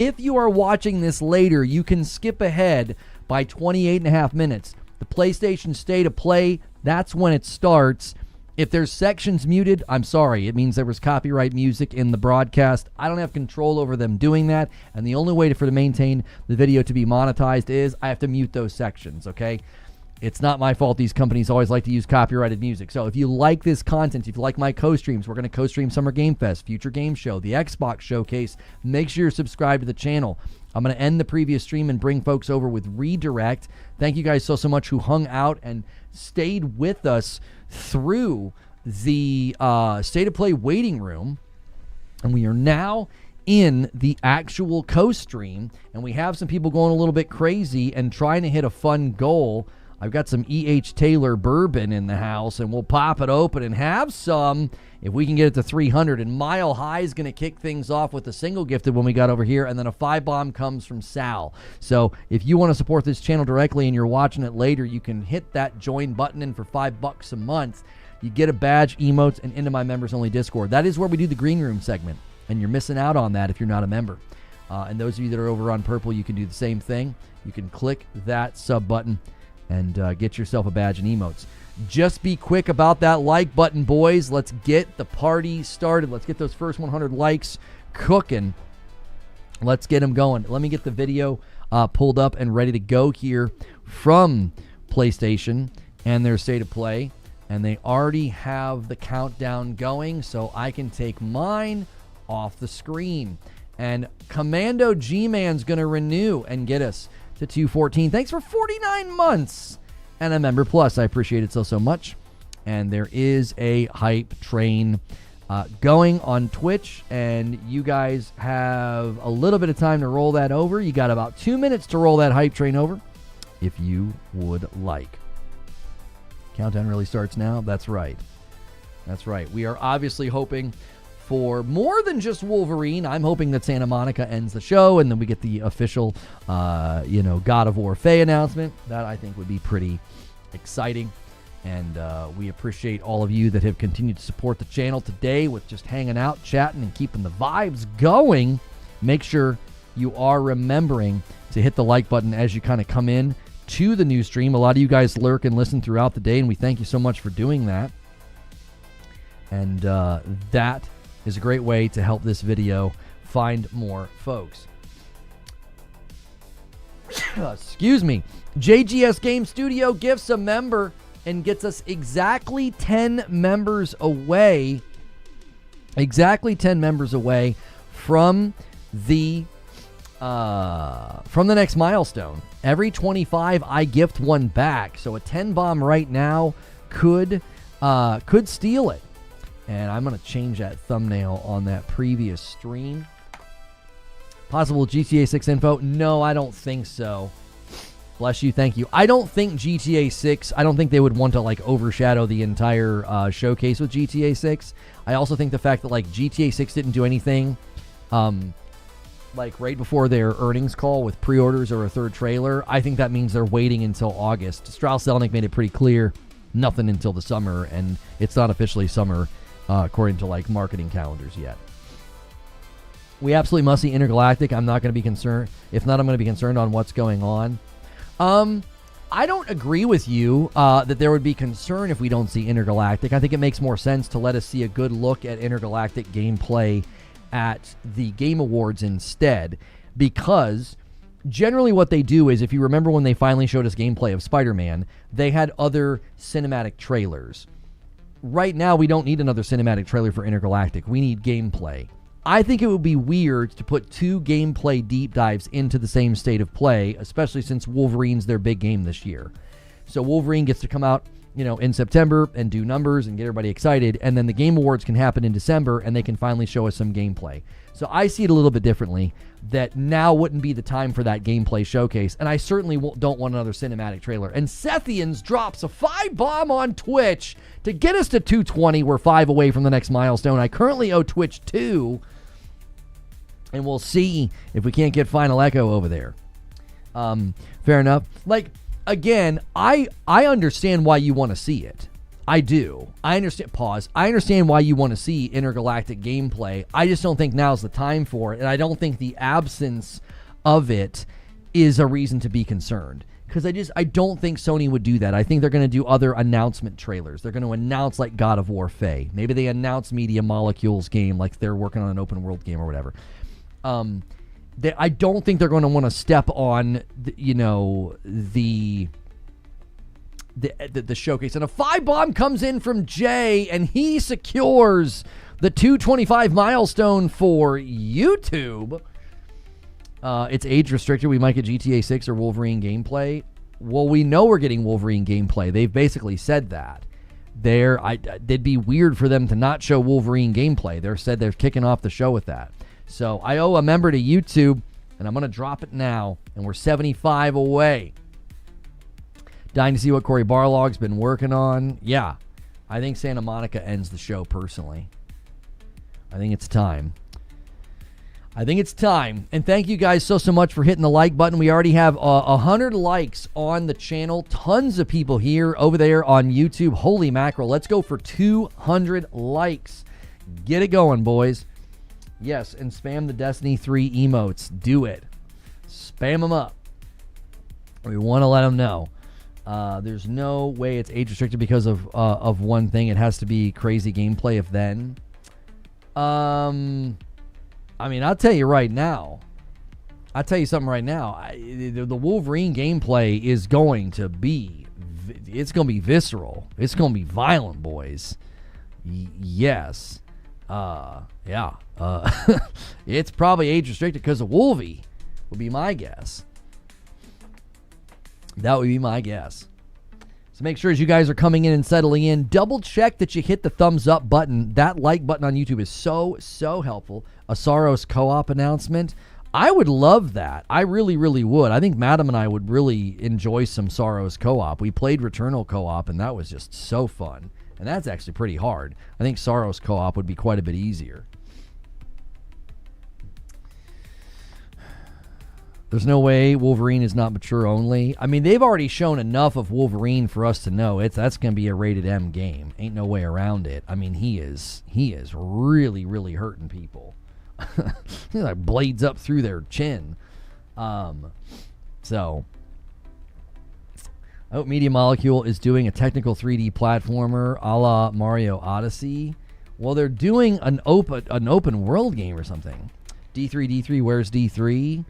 If you are watching this later, you can skip ahead by 28.5 minutes. The PlayStation State of Play, that's when it starts. If there's sections muted, I'm sorry. It means there was copyright music in the broadcast. I don't have control over them doing that, and the only way to maintain the video to be monetized is I have to mute those sections, okay? It's not my fault. These companies always like to use copyrighted music. So if you like this content, if you like my co-streams, we're going to co-stream Summer Game Fest, Future Game Show, the Xbox Showcase. Make sure you're subscribed to the channel. I'm going to end the previous stream and bring folks over with Redirect. Thank you guys so much who hung out and stayed with us through the State of Play waiting room. And we are now in the actual co-stream. And we have some people going a little bit crazy and trying to hit a fun goal. I've got some E.H. Taylor bourbon in the house, and we'll pop it open and have some if we can get it to 300. And Mile High is going to kick things off with a single gifted when we got over here, and then a 5-bomb comes from Sal. So if you want to support this channel directly and you're watching it later, you can hit that join button, and for $5 a month, you get a badge, emotes, and into my members-only Discord. That is where we do the Green Room segment, and you're missing out on that if you're not a member. And those of you that are over on Purple, you can do the same thing. You can click that sub button and get yourself a badge and emotes. Just be quick about that like button, boys. Let's get the party started. Let's get those first 100 likes cooking. Let's get them going. Let me get the video pulled up and ready to go here from PlayStation and their State of Play. And they already have the countdown going, so I can take mine off the screen. And Commando G-Man's going to renew and get us to 214. Thanks for 49 months and a member plus. I appreciate it so much. And there is a hype train going on Twitch, and you guys have a little bit of time to roll that over. You got about 2 minutes to roll that hype train over if you would like. Countdown really starts now. That's right. That's right. We are obviously hoping for more than just Wolverine. I'm hoping that Santa Monica ends the show, and then we get the official, God of War Faye announcement. That, I think, would be pretty exciting. And we appreciate all of you that have continued to support the channel today with just hanging out, chatting, and keeping the vibes going. Make sure you are remembering to hit the like button as you kind of come in to the new stream. A lot of you guys lurk and listen throughout the day, and we thank you so much for doing that. And that is a great way to help this video find more folks. Excuse me. JGS Game Studio gifts a member and gets us exactly 10 members away. Exactly 10 members away from the next milestone. Every 25, I gift one back. So a 10 bomb right now could steal it. And I'm going to change that thumbnail on that previous stream. Possible GTA 6 info? No, I don't think so. Bless you. Thank you. I don't think GTA 6, I don't think they would want to overshadow the entire showcase with GTA 6. I also think the fact that GTA 6 didn't do anything right before their earnings call with pre-orders or a third trailer, I think that means they're waiting until August. Strauss-Zelnick made it pretty clear, nothing until the summer, and it's not officially summer according to marketing calendars yet. We absolutely must see Intergalactic. I'm not going to be concerned. If not, I'm going to be concerned on what's going on. I don't agree with you that there would be concern if we don't see Intergalactic. I think it makes more sense to let us see a good look at Intergalactic gameplay at the Game Awards instead, because generally what they do is, if you remember when they finally showed us gameplay of Spider-Man, they had other cinematic trailers. Right now, we don't need another cinematic trailer for Intergalactic. We need gameplay. I think it would be weird to put two gameplay deep dives into the same State of Play, especially since Wolverine's their big game this year. So Wolverine gets to come out, in September and do numbers and get everybody excited, and then the Game Awards can happen in December, and they can finally show us some gameplay. So I see it a little bit differently, that now wouldn't be the time for that gameplay showcase, and I certainly don't want another cinematic trailer. And Sethians drops a 5-bomb on Twitch to get us to 220. We're 5 away from the next milestone. I currently owe Twitch 2, and we'll see if we can't get Final Echo over there. Fair enough. Again, I understand why you want to see it. I do. I understand. Pause. I understand why you want to see intergalactic gameplay. I just don't think now's the time for it, and I don't think the absence of it is a reason to be concerned. Because I don't think Sony would do that. I think they're going to do other announcement trailers. They're going to announce like God of War Faye. Maybe they announce Media Molecules game like they're working on an open world game or whatever. I don't think they're going to want to step on the showcase. And a 5-bomb comes in from Jay, and he secures the 225 milestone for YouTube. It's age restricted. We might get GTA 6 or Wolverine gameplay. Well, we know we're getting Wolverine gameplay. They've basically said that. It'd be weird for them to not show Wolverine gameplay. They're kicking off the show with that. So I owe a member to YouTube, and I'm going to drop it now, and we're 75 away. Dying to see what Cory Barlog's been working on. Yeah, I think Santa Monica ends the show personally. I think it's time. And thank you guys so much for hitting the like button. We already have 100 likes on the channel. Tons of people here over there on YouTube. Holy mackerel. Let's go for 200 likes. Get it going, boys. Yes, and spam the Destiny 3 emotes. Do it. Spam them up. We want to let them know. There's no way it's age restricted because of one thing. It has to be crazy gameplay if then. I mean, I'll tell you right now. I'll tell you something right now. The Wolverine gameplay is going to be, it's going to be visceral. It's going to be violent, boys. Yes. Yeah. It's probably age restricted because of Wolvie, would be my guess. That would be my guess. So make sure as you guys are coming in and settling in, double check that you hit the thumbs up button. That like button on YouTube is so helpful. A Saros co-op announcement. I would love that. I really would. I think Madam and I would really enjoy some Saros co-op. We played Returnal co-op, and that was just so fun. And that's actually pretty hard. I think Saros co-op would be quite a bit easier. There's no way Wolverine is not mature only. I mean, they've already shown enough of Wolverine for us to know that's going to be a rated M game. Ain't no way around it. I mean, he is really hurting people. He like blades up through their chin. So I hope Media Molecule is doing a technical 3D platformer a la Mario Odyssey. Well, they're doing an open world game or something. D3, where's D3?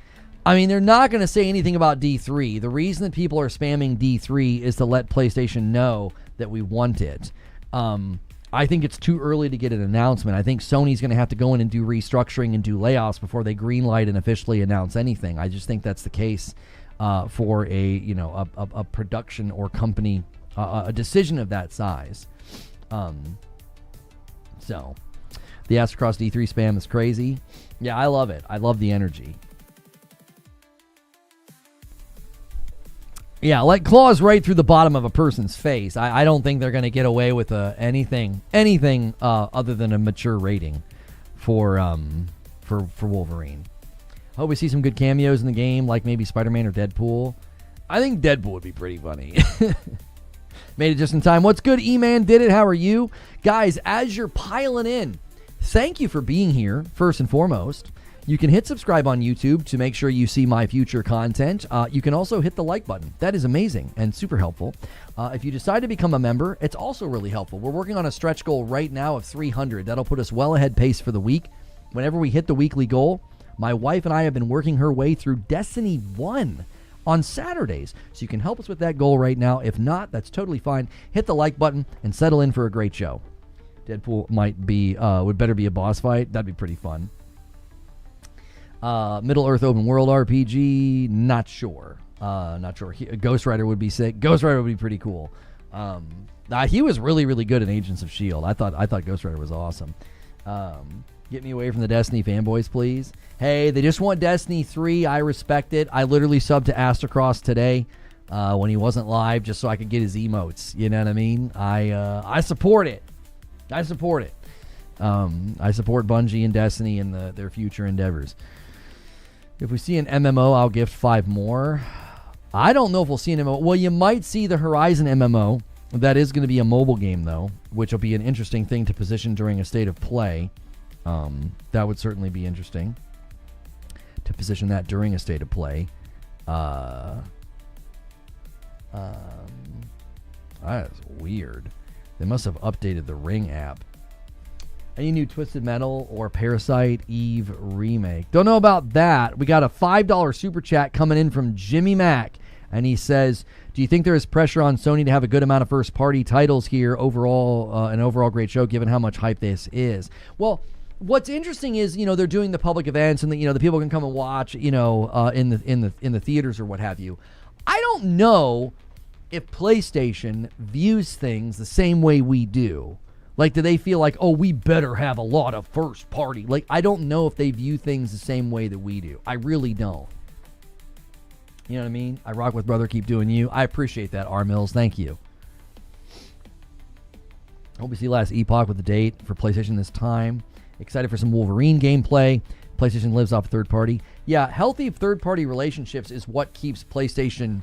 I mean, they're not going to say anything about D3. The reason that people are spamming D3 is to let PlayStation know that we want it. I think it's too early to get an announcement. I think Sony's going to have to go in and do restructuring and do layoffs before they greenlight and officially announce anything. I just think that's the case for a production or company, a decision of that size. So the Astrocross D3 spam is crazy. Yeah, I love it. I love the energy. Yeah, like claws right through the bottom of a person's face. I don't think they're going to get away with anything other than a mature rating for Wolverine. Hope we see some good cameos in the game, like maybe Spider-Man or Deadpool. I think Deadpool would be pretty funny. Made it just in time. What's good, E-Man? Did it? How are you? Guys, as you're piling in, thank you for being here, first and foremost. You can hit subscribe on YouTube to make sure you see my future content. You can also hit the like button. That is amazing and super helpful. If you decide to become a member, it's also really helpful. We're working on a stretch goal right now of 300. That'll put us well ahead pace for the week. Whenever we hit the weekly goal, my wife and I have been working her way through Destiny 1 on Saturdays. So you can help us with that goal right now. If not, that's totally fine. Hit the like button and settle in for a great show. Deadpool would better be a boss fight. That'd be pretty fun. Middle Earth open world RPG, not sure. Ghost Rider would be sick. Ghost Rider would be pretty cool. He was really good in Agents of S.H.I.E.L.D. I thought Ghost Rider was awesome. Get me away from the Destiny fanboys, please. Hey, they just want Destiny 3. I respect it. I literally subbed to Astrocross today when he wasn't live just so I could get his emotes. You know what I mean? I support it. I support it. I support Bungie and Destiny and their future endeavors. If we see an MMO, I'll gift 5 more. I don't know if we'll see an MMO. Well, you might see the Horizon MMO That is going to be a mobile game, though, which will be an interesting thing to position during a state of play. That would certainly be interesting to position that during a state of play. That is weird. They must have updated the Ring app. Any new Twisted Metal or Parasite Eve remake? Don't know about that. We got a $5 super chat coming in from Jimmy Mack, and he says, do you think there is pressure on Sony to have a good amount of first-party titles here overall, an overall great show, given how much hype this is? Well, what's interesting is, they're doing the public events, and the people can come and watch, in the theaters or what have you. I don't know if PlayStation views things the same way we do. Like, do they feel like, oh, we better have a lot of first party? Like, I don't know if they view things the same way that we do. I really don't. You know what I mean? I rock with brother, keep doing you. I appreciate that, R. Mills. Thank you. Hope we see last Epoch with the date for PlayStation this time. Excited for some Wolverine gameplay. PlayStation lives off third party. Yeah, healthy third party relationships is what keeps PlayStation,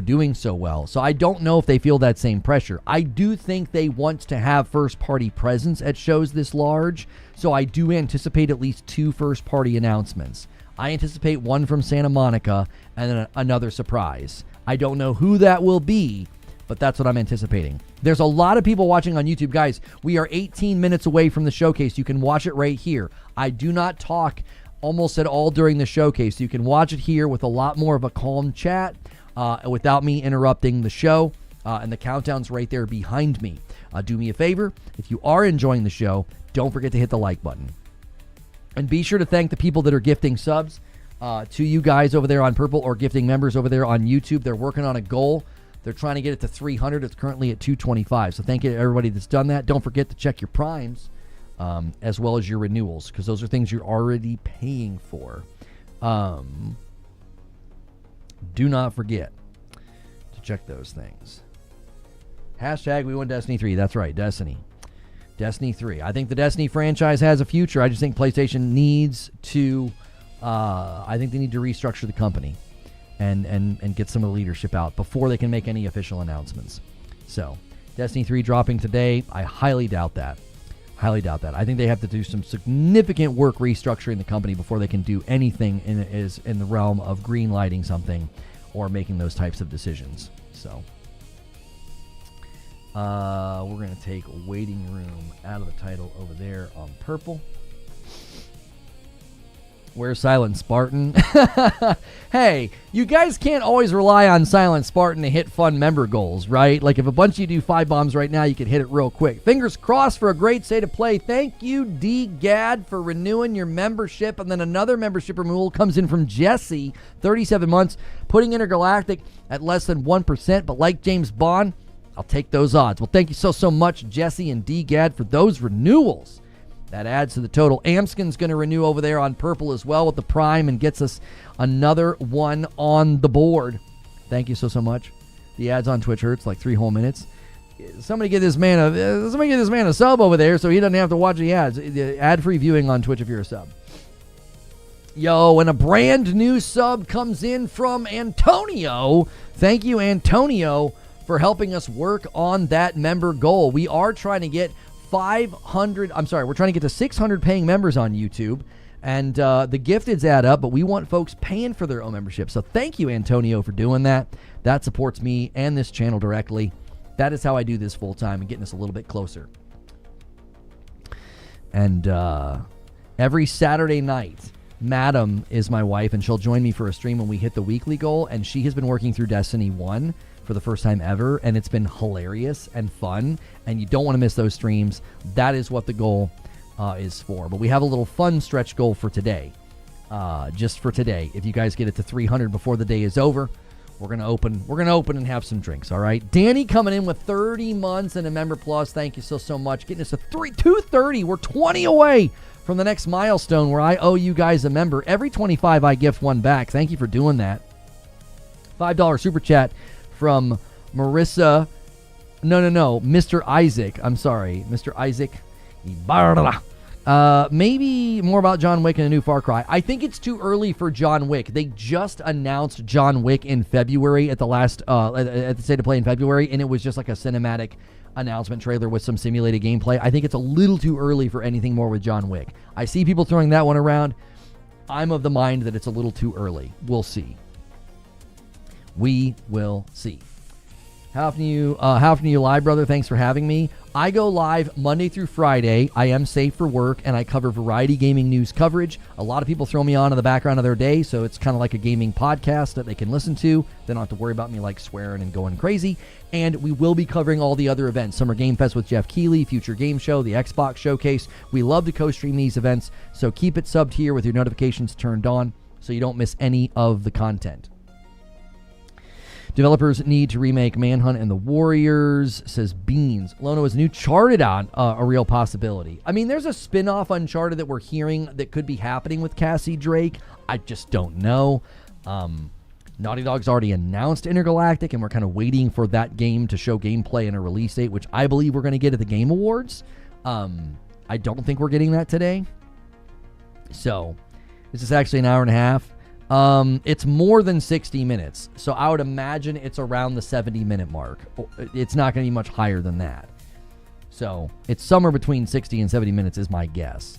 doing so well. So I don't know if they feel that same pressure. I do think they want to have first party presence at shows this large. So I do anticipate at least 2 first party announcements. I anticipate one from Santa Monica and then another surprise. I don't know who that will be, but that's what I'm anticipating. There's a lot of people watching on YouTube. Guys, we are 18 minutes away from the showcase. You can watch it right here. I do not talk almost at all during the showcase. You can watch it here with a lot more of a calm chat without me interrupting the show. And the countdown's right there behind me. Do me a favor. If you are enjoying the show, don't forget to hit the like button. And be sure to thank the people that are gifting subs to you guys over there on Purple, or gifting members over there on YouTube. They're working on a goal. They're trying to get it to 300. It's currently at 225. So thank you to everybody that's done that. Don't forget to check your primes as well as your renewals, because those are things you're already paying for. Do not forget to check those things. Hashtag we want Destiny 3. That's right, Destiny 3. I think the Destiny franchise has a future. I just think PlayStation needs to I think they need to restructure the company and get some of the leadership out before they can make any official announcements. So, Destiny 3 dropping today. I highly doubt that. I think they have to do some significant work restructuring the company before they can do anything in the realm of green lighting something or making those types of decisions. So, we're going to take Waiting Room out of the title over there on Purple. Where's Silent Spartan? Hey, you guys can't always rely on Silent Spartan to hit fun member goals, right? Like, if a bunch of you do 5 bombs right now, you can hit it real quick. Fingers crossed for a great state of play. Thank you, D. Gad, for renewing your membership. And then another membership renewal comes in from Jesse, 37 months, putting Intergalactic at less than 1%. But like James Bond, I'll take those odds. Well, thank you so much, Jesse and D. Gad, for those renewals. That adds to the total. Amskin's going to renew over there on Purple as well with the Prime and gets us another one on the board. Thank you so much. The ads on Twitch hurts like 3 whole minutes. Somebody get this man a sub over there so he doesn't have to watch the ads. Ad-free viewing on Twitch if you're a sub. Yo, and a brand new sub comes in from Antonio. Thank you, Antonio, for helping us work on that member goal. We are trying to get we're trying to get to 600 paying members on YouTube, and the gifteds add up, but we want folks paying for their own membership. So thank you, Antonio, for doing that. That supports me and this channel directly. That is how I do this full time and getting us a little bit closer. And every Saturday night, Madam is my wife, and she'll join me for a stream when we hit the weekly goal, and she has been working through Destiny 1 for the first time ever, and it's been hilarious and fun, and you don't want to miss those streams. That is what the goal is for. But we have a little fun stretch goal for today. Just for today. If you guys get it to 300 before the day is over, we're gonna open and have some drinks. All right. Danny coming in with 30 months and a member plus. Thank you so much. Getting us to 230. We're 20 away from the next milestone where I owe you guys a member. Every 25 I gift one back. Thank you for doing that. $5 super chat from Marissa. No. Mr. Isaac. I'm sorry. Mr. Isaac Ibarra Maybe more about John Wick and a new Far Cry. I think it's too early for John Wick. They just announced John Wick in February at the last at the State of Play in February, and it was just like a cinematic announcement trailer with some simulated gameplay. I think it's a little too early for anything more with John Wick. I see people throwing that one around. I'm of the mind that it's a little too early. We'll see. We will see. How often you live, brother? Thanks for having me. I go live Monday through Friday. I am safe for work, and I cover variety gaming news coverage. A lot of people throw me on in the background of their day, so it's kind of like a gaming podcast that they can listen to. They don't have to worry about me like swearing and going crazy. And we will be covering all the other events. Summer Game Fest with Jeff Keighley, Future Game Show, the Xbox Showcase. We love to co-stream these events, so keep it subbed here with your notifications turned on so you don't miss any of the content. Developers need to remake Manhunt and the Warriors, says Beans. Lono, is new Uncharted on a real possibility? I mean, there's a spin-off Uncharted that we're hearing that could be happening with Cassie Drake. I just don't know. Naughty Dog's already announced Intergalactic, and we're kind of waiting for that game to show gameplay and a release date, which I believe we're going to get at the Game Awards. I don't think we're getting that today. So, this is actually an hour and a half. It's more than 60 minutes, so I would imagine it's around the 70-minute mark. It's not going to be much higher than that. So it's somewhere between 60 and 70 minutes is my guess.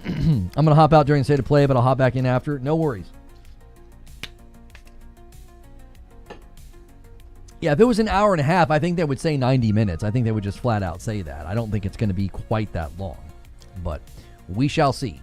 I'm going to hop out during State of Play, but I'll hop back in after. No worries. Yeah, if it was an hour and a half, I think they would say 90 minutes. I think they would just flat out say that. I don't think it's going to be quite that long, but we shall see.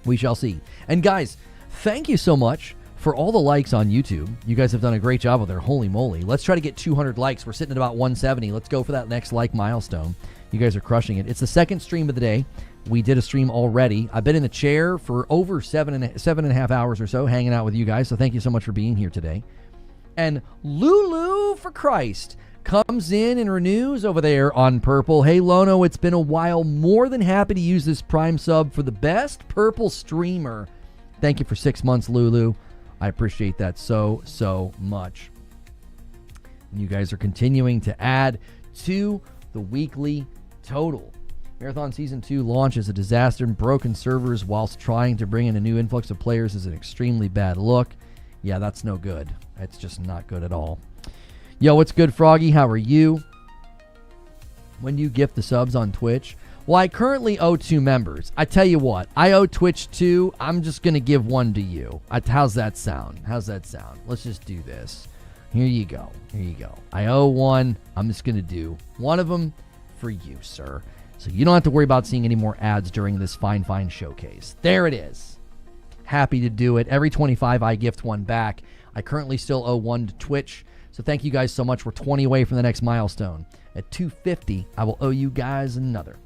We shall see. And guys, thank you so much for all the likes on YouTube. You guys have done a great job with there. Holy moly. Let's try to get 200 likes. We're sitting at about 170. Let's go for that next like milestone. You guys are crushing it. It's the second stream of the day. We did a stream already. I've been in the chair for over seven and a half hours or so hanging out with you guys. So thank you so much for being here today. And Lulu for Christ comes in and renews over there on Purple. Hey, Lono, it's been a while. More than happy to use this Prime sub for the best Purple streamer. Thank you for 6 months, Lulu. I appreciate that so much. And you guys are continuing to add to the weekly total. Marathon Season 2 launch is a disaster and broken servers whilst trying to bring in a new influx of players is an extremely bad look. Yeah, that's no good. It's just not good at all. Yo, what's good, Froggy? How are you? When do you gift the subs on Twitch? Well, I currently owe 2 members. I tell you what, I owe Twitch 2. I'm just going to give one to you. How's that sound? Let's just do this. Here you go. I owe 1. I'm just going to do one of them for you, sir. So you don't have to worry about seeing any more ads during this fine showcase. There it is. Happy to do it. Every 25, I gift 1 back. I currently still owe 1 to Twitch. So thank you guys so much. We're 20 away from the next milestone. At 250, I will owe you guys another.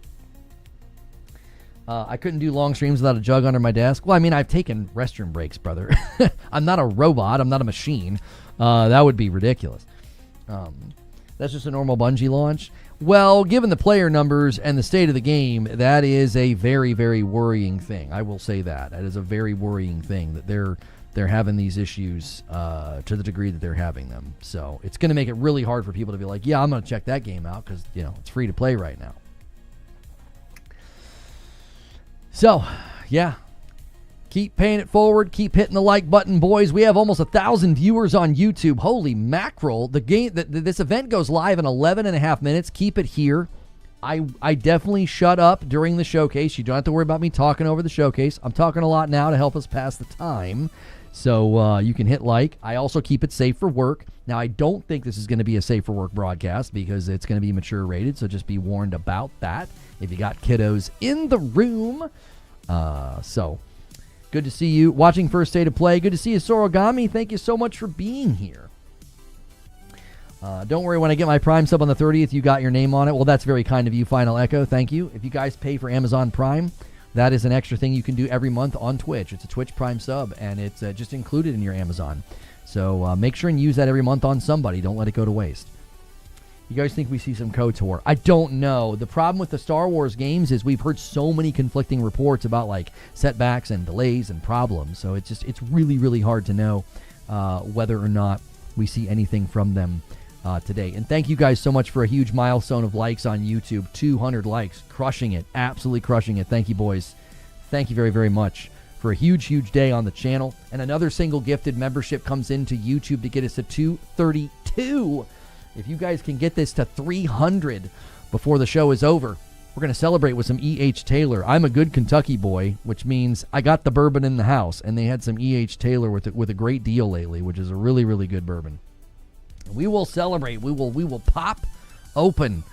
I couldn't do long streams without a jug under my desk. Well, I mean, I've taken restroom breaks, brother. I'm not a robot. I'm not a machine. That would be ridiculous. That's just a normal Bungie launch. Well, given the player numbers and the state of the game, that is a very, very worrying thing. I will say that. That is a very worrying thing that they're having these issues to the degree that they're having them. So it's going to make it really hard for people to be like, yeah, I'm going to check that game out because, it's free to play right now. So, yeah. Keep paying it forward. Keep hitting the like button, boys. We have almost 1,000 viewers on YouTube. Holy mackerel. This event goes live in 11 and a half minutes. Keep it here. I definitely shut up during the showcase. You don't have to worry about me talking over the showcase. I'm talking a lot now to help us pass the time. So you can hit like. I also keep it safe for work. Now, I don't think this is going to be a safe for work broadcast because it's going to be mature rated. So just be warned about that if you got kiddos in the room. So good to see you watching First State of Play. Good to see you, Sorogami. Thank you so much for being here. Don't worry, when I get my Prime sub on the 30th, you got your name on it. Well, that's very kind of you, Final Echo. Thank you. If you guys pay for Amazon Prime, that is an extra thing you can do every month on Twitch. It's a Twitch Prime sub, and it's just included in your Amazon. So make sure and use that every month on somebody. Don't let it go to waste. You guys think we see some KOTOR? I don't know. The problem with the Star Wars games is we've heard so many conflicting reports about like setbacks and delays and problems. So it's really, really hard to know whether or not we see anything from them today. And thank you guys so much for a huge milestone of likes on YouTube. 200 likes. Crushing it. Absolutely crushing it. Thank you, boys. Thank you very, very much for a huge, huge day on the channel. And another single gifted membership comes into YouTube to get us to 232. If you guys can get this to 300 before the show is over, we're going to celebrate with some E.H. Taylor. I'm a good Kentucky boy, which means I got the bourbon in the house, and they had some E.H. Taylor with a great deal lately, which is a really, really good bourbon. We will celebrate. We will pop open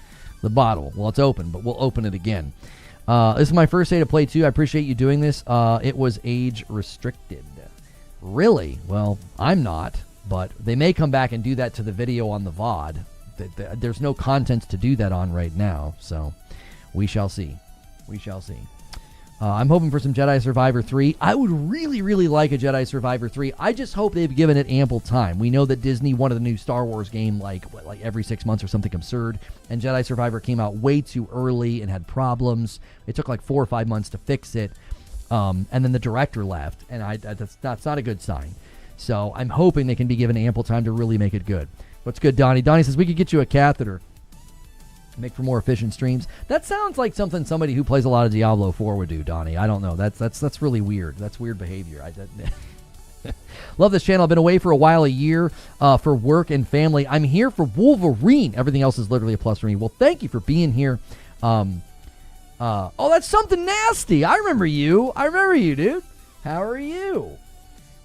the bottle. Well, it's open, but we'll open it again. This is my first day to play, too. I appreciate you doing this. It was age restricted. Really? Well, I'm not, but they may come back and do that to the video on the VOD. There's no content to do that on right now, so we shall see. We shall see. I'm hoping for some Jedi Survivor 3. I would really, really like a Jedi Survivor 3. I just hope they've given it ample time. We know that Disney wanted a new Star Wars game like every 6 months or something absurd, and Jedi Survivor came out way too early and had problems. It took like 4 or 5 months to fix it, and then the director left, and that's not a good sign. So I'm hoping they can be given ample time to really make it good. What's good, Donnie? Donnie says, we could get you a catheter. Make for more efficient streams. That sounds like something somebody who plays a lot of Diablo 4 would do, Donnie. I don't know. That's really weird. That's weird behavior. Love this channel. I've been away for a while, a year, for work and family. I'm here for Wolverine. Everything else is literally a plus for me. Well, thank you for being here. Oh, that's something nasty. I remember you. Dude. How are you?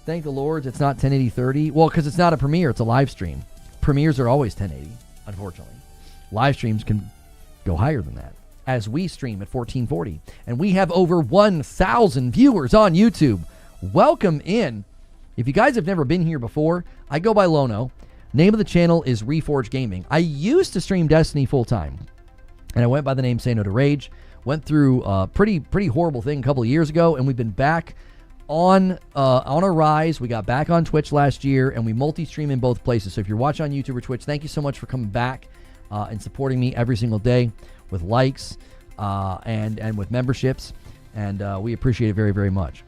Thank the Lord it's not 1080-30. Well, because it's not a premiere. It's a live stream. Premieres are always 1080, unfortunately. Live streams can go higher than that, as we stream at 1440. And we have over 1,000 viewers on YouTube. Welcome in. If you guys have never been here before, I go by Lono. Name of the channel is Reforge Gaming. I used to stream Destiny full-time, and I went by the name Say No to Rage. Went through a pretty horrible thing a couple of years ago, and we've been back on a rise. We got back on Twitch last year, and we multi-stream in both places. So if you're watching on YouTube or Twitch, thank you so much for coming back and supporting me every single day with likes and with memberships, and we appreciate it very, very much.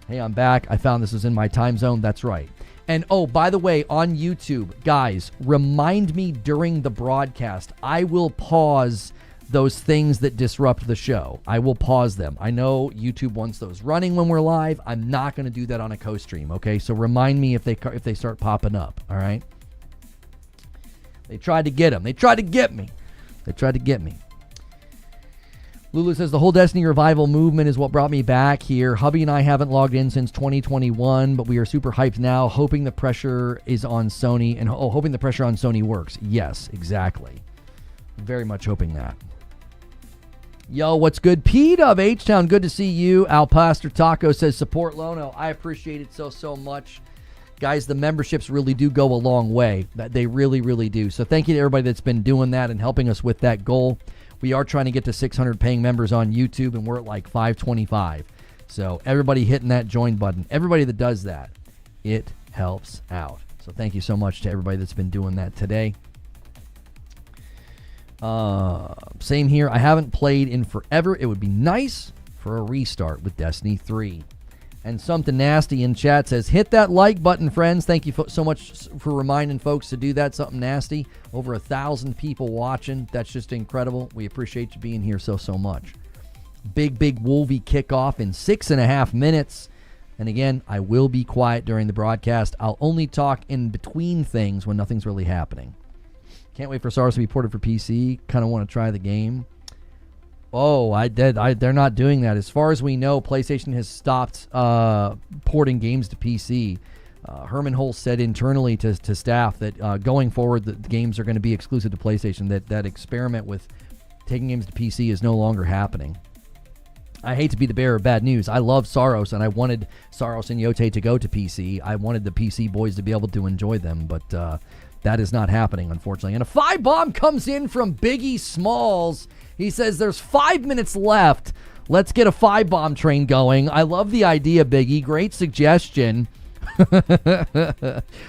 Hey, I'm back. I found this was in my time zone. That's right. And oh, by the way, on YouTube, guys, remind me during the broadcast. I will pause those things that disrupt the show. I will pause them. I know YouTube wants those running when we're live. I'm not going to do that on a co-stream, okay? So remind me if they start popping up, all right? They tried to get him. They tried to get me. Lulu says, the whole Destiny revival movement is what brought me back here. Hubby and I haven't logged in since 2021, but we are super hyped now, hoping the pressure is on Sony, and hoping the pressure on Sony works. Yes, exactly. Very much hoping that. Yo, what's good? P-Dub H-Town, good to see you. Al Pastor Taco says, support Lono. I appreciate it so much. Guys, the memberships really do go a long way. They really, really do. So thank you to everybody that's been doing that and helping us with that goal. We are trying to get to 600 paying members on YouTube, and we're at like 525. So everybody hitting that join button, everybody that does that, it helps out. So thank you so much to everybody that's been doing that today. Same here. I haven't played in forever. It would be nice for a restart with Destiny 3. And something nasty in chat says, hit that like button, friends. Thank you so much for reminding folks to do that. Something nasty. Over 1,000 people watching. That's just incredible. We appreciate you being here so much. Big Wolvie kickoff in 6.5 minutes. And again, I will be quiet during the broadcast. I'll only talk in between things when nothing's really happening. Can't wait for SARS to be ported for PC. Kind of want to try the game. Oh, they're not doing that. As far as we know, PlayStation has stopped porting games to PC. Herman Hulse said internally to staff that going forward, the games are going to be exclusive to PlayStation. That experiment with taking games to PC is no longer happening. I hate to be the bearer of bad news. I love Saros, and I wanted Saros and Yote to go to PC. I wanted the PC boys to be able to enjoy them, but that is not happening, unfortunately. And a 5-bomb comes in from Biggie Smalls. He says there's 5 minutes left. Let's get a 5-bomb train going. I love the idea, Biggie. Great suggestion.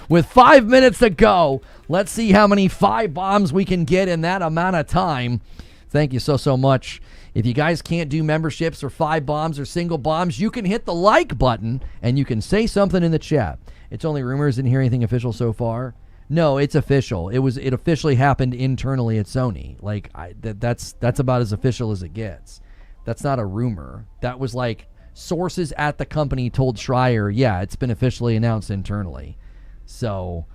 With 5 minutes to go, let's see how many 5 bombs we can get in that amount of time. Thank you so much. If you guys can't do memberships or 5 bombs or single bombs, you can hit the like button and you can say something in the chat. It's only rumors. Didn't hear anything official so far. No, it's official. It officially happened internally at Sony. Like that's about as official as it gets. That's not a rumor. That was like sources at the company told Schreier, yeah, it's been officially announced internally. So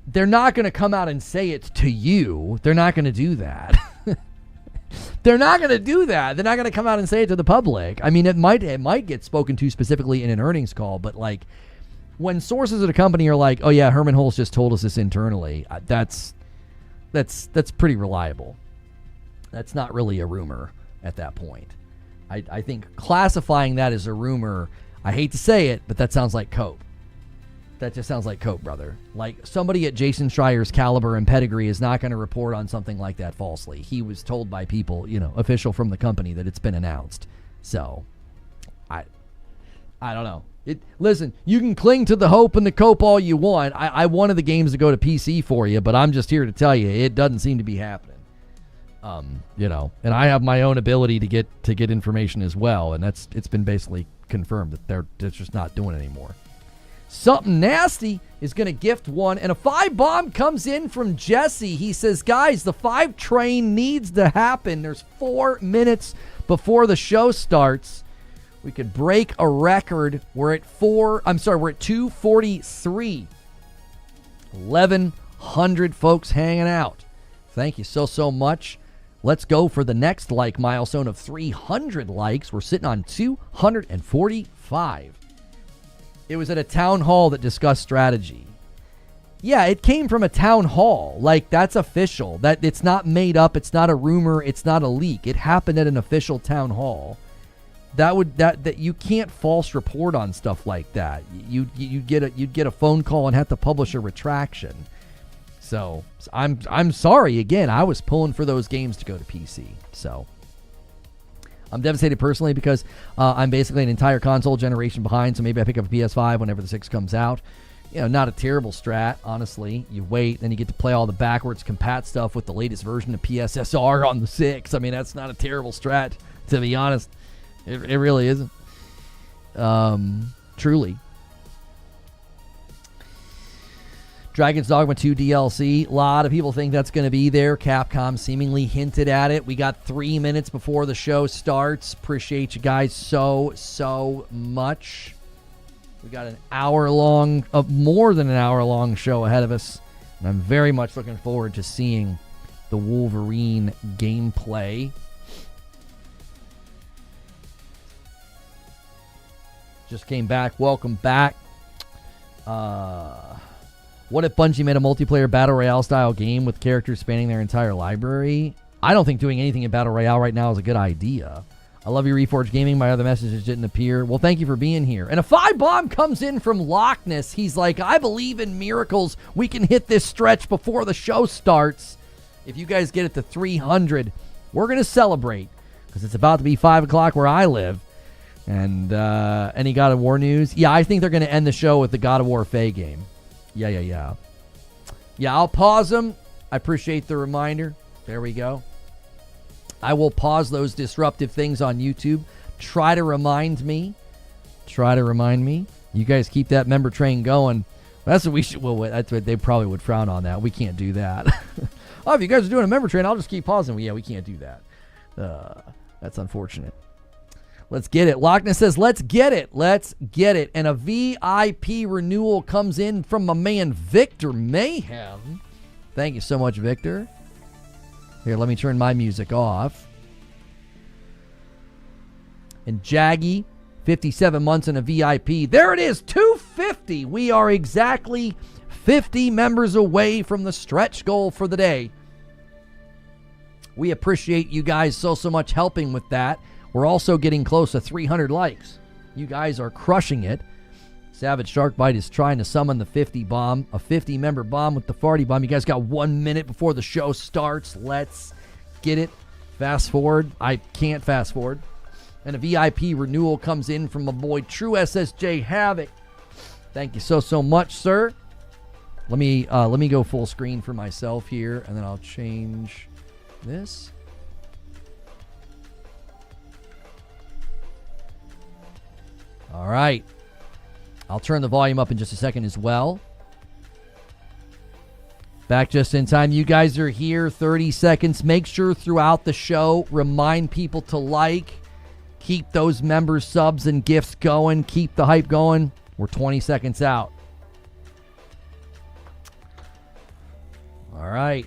they're not going to come out and say it to you. They're not going to do that. They're not going to do that. They're not going to come out and say it to the public. I mean, it might get spoken to specifically in an earnings call, but like when sources at a company are like, "Oh yeah, Herman Hulse just told us this internally," that's pretty reliable. That's not really a rumor at that point. I think classifying that as a rumor, I hate to say it, but that sounds like cope. That just sounds like cope, brother. Like somebody at Jason Schreier's caliber and pedigree is not going to report on something like that falsely. He was told by people, official from the company, that it's been announced. So, I don't know. Listen, you can cling to the hope and the cope all you want. I wanted the games to go to PC for you, but I'm just here to tell you it doesn't seem to be happening. And I have my own ability to get information as well, and it's been basically confirmed that they're just not doing it anymore. Something Nasty is going to gift one, and a 5 bomb comes in from Jesse. He says, guys, the 5 train needs to happen. There's 4 minutes before the show starts. We could break a record. We're at 2:43. 1,100 folks hanging out. Thank you so much. Let's go for the next like milestone of 300 likes. We're sitting on 245. It was at a town hall that discussed strategy. Yeah, it came from a town hall. Like, that's official. That it's not made up. It's not a rumor. It's not a leak. It happened at an official town hall. That you can't false report on stuff like that. You'd get a phone call and have to publish a retraction. So I'm sorry again. I was pulling for those games to go to PC. So I'm devastated personally because I'm basically an entire console generation behind. So maybe I pick up a PS5 whenever the 6 comes out. Not a terrible strat, honestly. You wait, then you get to play all the backwards compat stuff with the latest version of PSSR on the 6. I mean, that's not a terrible strat, to be honest. It really isn't. Truly. Dragon's Dogma 2 DLC. A lot of people think that's going to be there. Capcom seemingly hinted at it. We got 3 minutes before the show starts. Appreciate you guys so much. We got an hour-long, more than an hour-long show ahead of us. And I'm very much looking forward to seeing the Wolverine gameplay. Just came back. Welcome back. What if Bungie made a multiplayer Battle Royale style game with characters spanning their entire library? I don't think doing anything in Battle Royale right now is a good idea. I love you, Reforge Gaming. My other messages didn't appear. Well, thank you for being here. And a 5 bomb comes in from Loch Ness. He's like, I believe in miracles. We can hit this stretch before the show starts. If you guys get it to 300, we're going to celebrate because it's about to be 5 o'clock where I live. And any God of War news? Yeah, I think they're going to end the show with the God of War Faye game. Yeah, I'll pause them. I appreciate the reminder. There we go. I will pause those disruptive things on YouTube. Try to remind me. You guys keep that member train going. That's what we should. Well, that's what they probably would frown on that. We can't do that. Oh, if you guys are doing a member train, I'll just keep pausing. Yeah, we can't do that. That's unfortunate. Let's get it. Loch Ness says, let's get it. And a VIP renewal comes in from my man, Victor Mayhem. Thank you so much, Victor. Here, let me turn my music off. And Jaggy, 57 months in a VIP. There it is, 250. We are exactly 50 members away from the stretch goal for the day. We appreciate you guys so much helping with that. We're also getting close to 300 likes. You guys are crushing it. Savage Sharkbite is trying to summon the 50 bomb, a 50-member bomb with the farty bomb. You guys got 1 minute before the show starts. Let's get it. Fast forward. I can't fast forward. And a VIP renewal comes in from my boy True SSJ Havoc. Thank you so much, sir. Let me go full screen for myself here, and then I'll change this. All right. I'll turn the volume up in just a second as well. Back just in time. You guys are here. 30 seconds. Make sure throughout the show, remind people to like. Keep those members, subs, and gifts going. Keep the hype going. We're 20 seconds out. All right.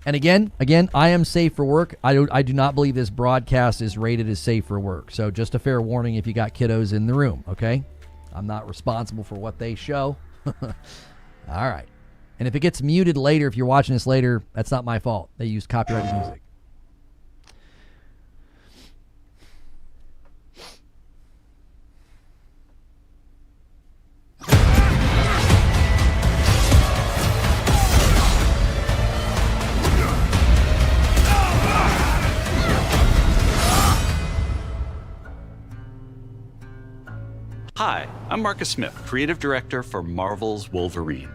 And again, I am safe for work. I do not believe this broadcast is rated as safe for work. So just a fair warning if you got kiddos in the room, okay? I'm not responsible for what they show. All right. And if it gets muted later, if you're watching this later, that's not my fault. They use copyrighted music. Hi, I'm Marcus Smith, Creative Director for Marvel's Wolverine.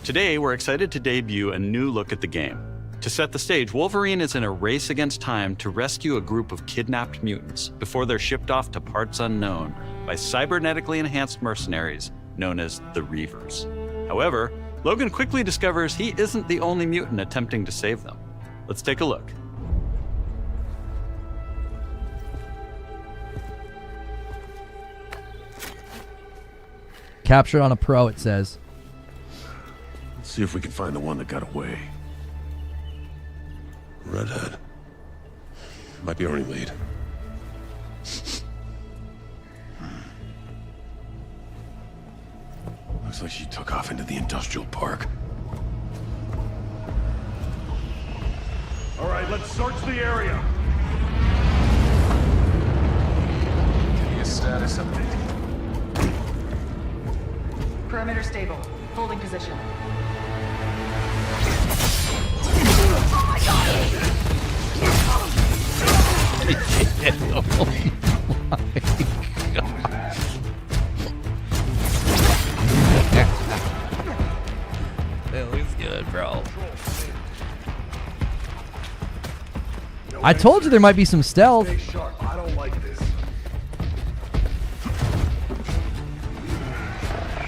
Today, we're excited to debut a new look at the game. To set the stage, Wolverine is in a race against time to rescue a group of kidnapped mutants before they're shipped off to parts unknown by cybernetically enhanced mercenaries known as the Reavers. However, Logan quickly discovers he isn't the only mutant attempting to save them. Let's take a look. Captured on a pro, it says. Let's see if we can find the one that got away. Redhead. Might be our only lead. Looks like she took off into the industrial park. All right, let's search the area. Getting a status update. Perimeter stable. Holding position. That looks good, bro. I told you there might be some stealth. Stay sharp. I don't like this.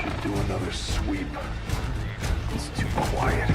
Should do another sweep. It's too quiet.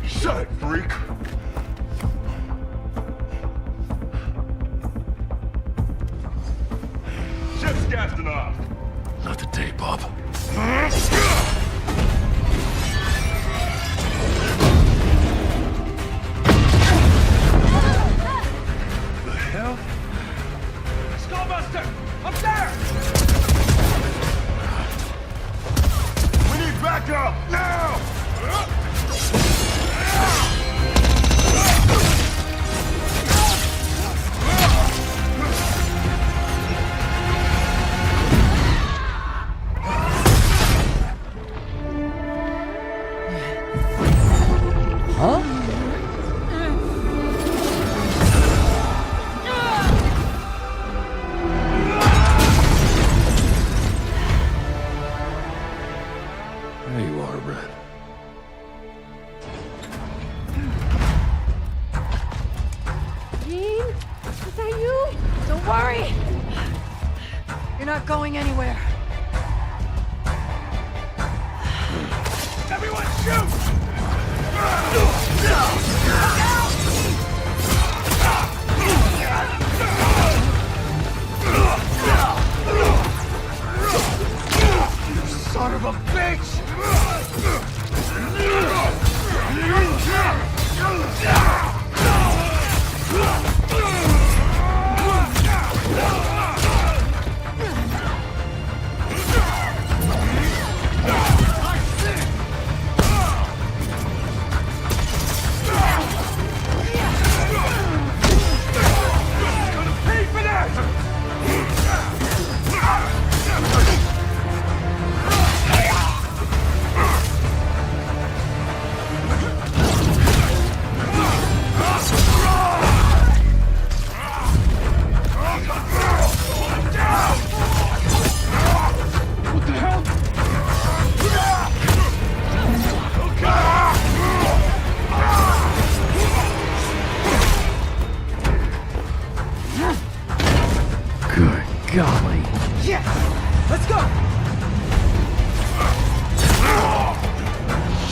Shut it, freak! Ship's gassing off! Not today, Bob. The hell? Skullbuster! Up there! We need backup! Now! Huh? There you are, Red. Jean? Is that you? Don't worry. You're not going anywhere. Everyone shoot! Son of a bitch! Golly. Yeah! Let's go!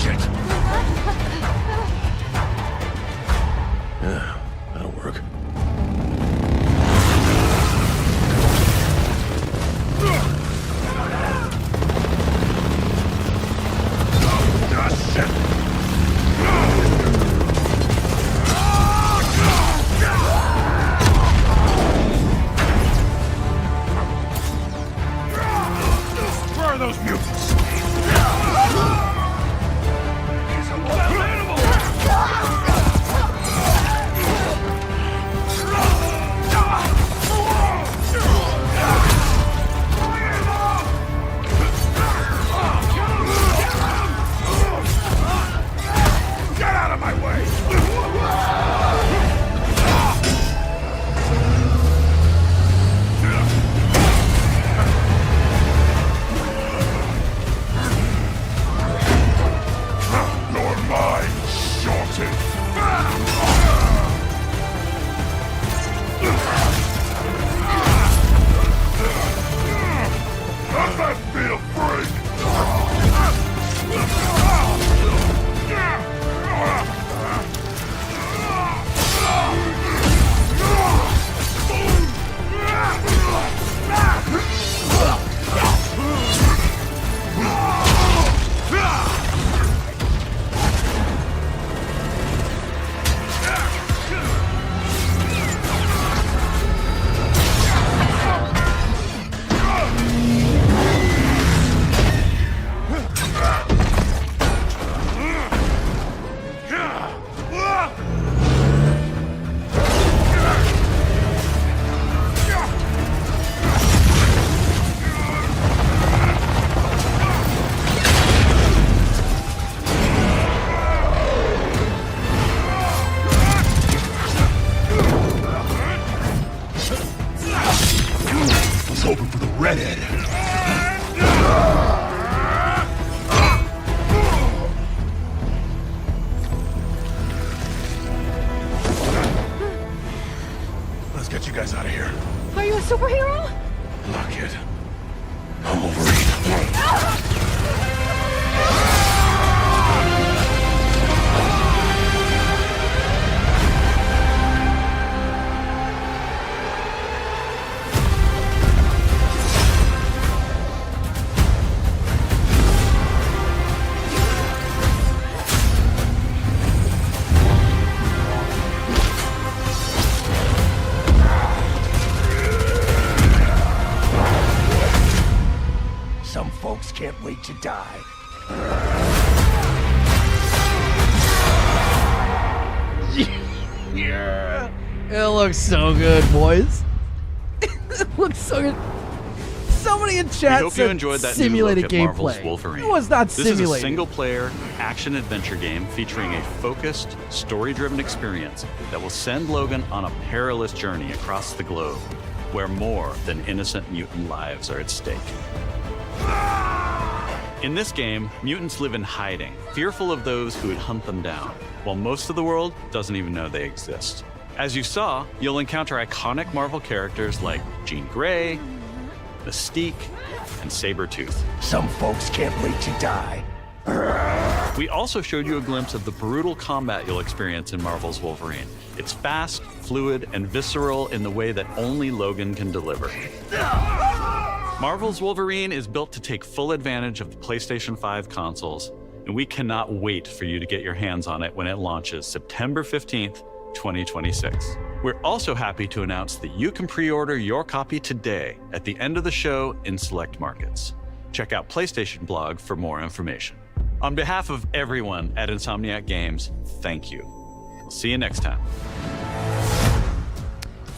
Shit. Yeah, that'll work. Where are those mutants? He's a wild animal! Get out of my way! You're mine, shorty! Let that be a break! Was hoping for the redhead. Let's get you guys out of here. Are you a superhero? Look, kid. I'm Wolverine. Some folks can't wait to die. Yeah. It looks so good, boys. It looks so good. Somebody in chat We hope you enjoyed that new simulated look at Marvel's gameplay. Wolverine. It was not This simulated. is a single-player action-adventure game featuring a focused, story-driven experience that will send Logan on a perilous journey across the globe, where more than innocent mutant lives are at stake. In this game, mutants live in hiding, fearful of those who would hunt them down, while most of the world doesn't even know they exist. As you saw, you'll encounter iconic Marvel characters like Jean Grey, Mystique, and Sabretooth. Some folks can't wait to die. We also showed you a glimpse of the brutal combat you'll experience in Marvel's Wolverine. It's fast, fluid, and visceral in the way that only Logan can deliver. Marvel's Wolverine is built to take full advantage of the PlayStation 5 consoles, and we cannot wait for you to get your hands on it when it launches September 15th, 2026. We're also happy to announce that you can pre-order your copy today at the end of the show in select markets. Check out PlayStation Blog for more information. On behalf of everyone at Insomniac Games, thank you. We'll see you next time.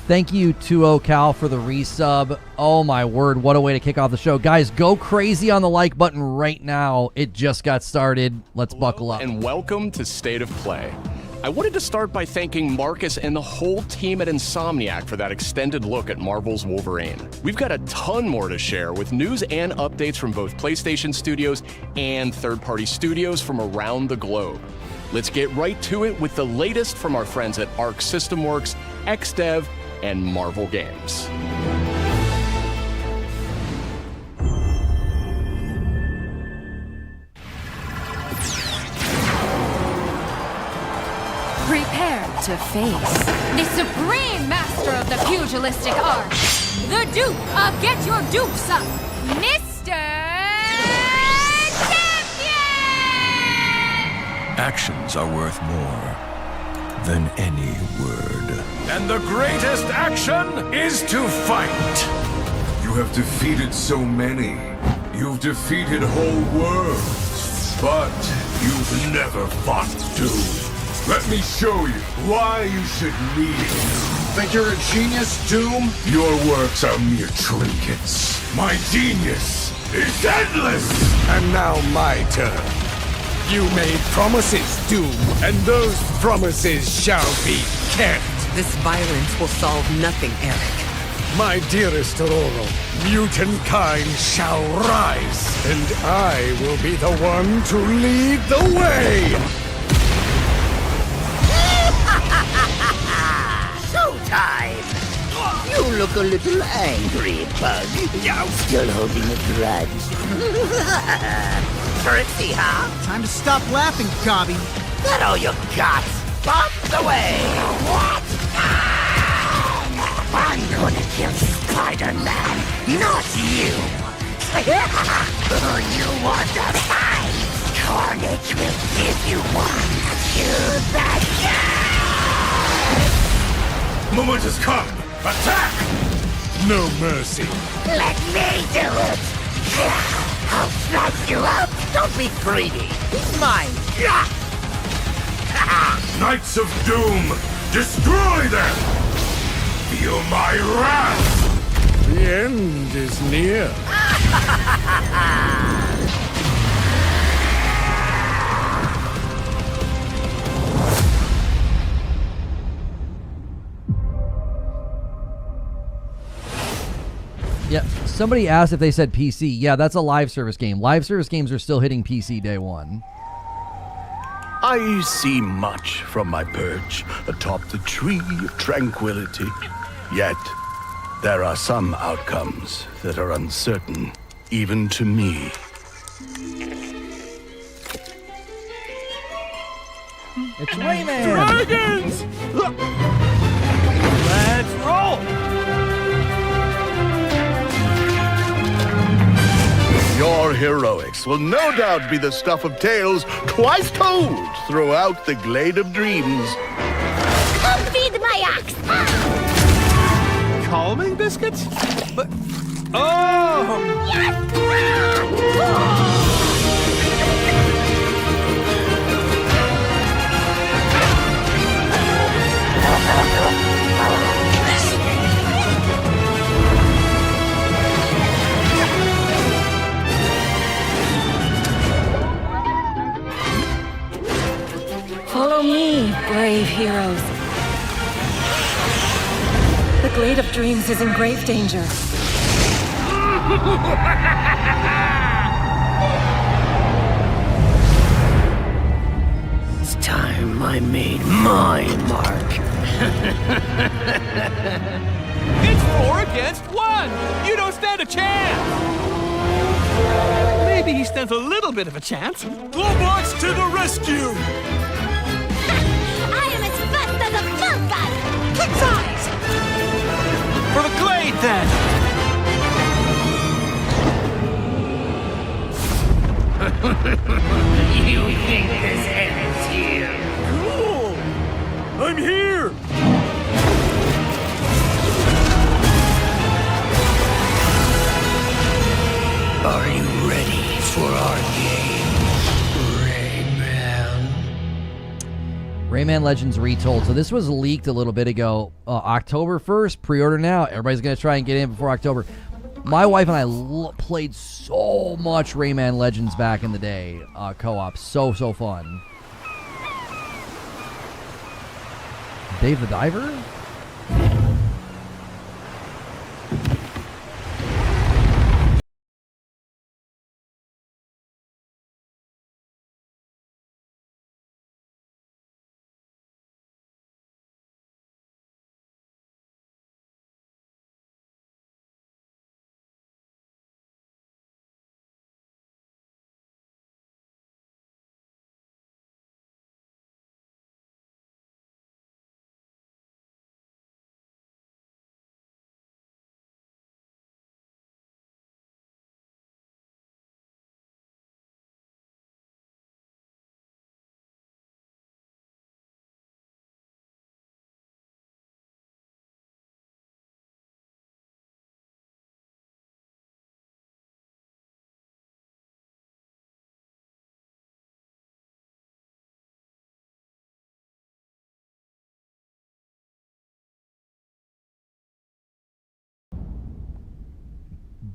Thank you to Cal for the resub. Oh my word, what a way to kick off the show. Guys, go crazy on the like button right now. It just got started. Let's buckle up. And welcome to State of Play. I wanted to start by thanking Marcus and the whole team at Insomniac for that extended look at Marvel's Wolverine. We've got a ton more to share with news and updates from both PlayStation studios and third-party studios from around the globe. Let's get right to it with the latest from our friends at Arc System Works, XDev, and Marvel Games. to face The supreme master of the pugilistic art. The Duke of Get Your Dukes Up, Mr. Champion! Actions are worth more than any word. And the greatest action is to fight. You have defeated so many. You've defeated whole worlds. But you've never fought Doom. Let me show you why you should need it. Think you're a genius, Doom? Your works are mere trinkets. My genius is endless! And now my turn. You made promises, Doom, and those promises shall be kept. This violence will solve nothing, Eric. My dearest Aurora, mutant kind shall rise, and I will be the one to lead the way! Showtime! You look a little angry, Bug. Still holding a grudge. Currency, huh? Time to stop laughing, Gobby. That all you got? Bombs away! What? I'm gonna kill Spider-Man, not you! You want to fight? Carnage will give you one to the Moment has come! Attack! No mercy. Let me do it! I'll slice you up! Don't be greedy! He's mine! Knights of Doom, destroy them! Feel my wrath! The end is near. Yeah, somebody asked if they said PC. Yeah, that's a live service game. Live service games are still hitting PC day one. I see much from my perch atop the tree of tranquility. Yet, there are some outcomes that are uncertain, even to me. It's Rayman! Dragons! Let's roll! Your heroics will no doubt be the stuff of tales twice told throughout the Glade of Dreams. Come feed my ox! Calming biscuits? But... Oh! Follow me, brave heroes. The Glade of Dreams is in grave danger. It's time I made my mark. It's 4 against 1! You don't stand a chance! Maybe he stands a little bit of a chance. Robots to the rescue! I am as fast as a falcon! Kick size! For the Glade, then! You think this ends here? Cool! I'm here! Are you ready for our game, Rayman? Rayman Legends Retold. So this was leaked a little bit ago. October 1st, pre-order now. Everybody's going to try and get in before October. My wife and I played so much Rayman Legends back in the day. Co-op. So fun. Dave the Diver?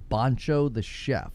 Bancho the Chef.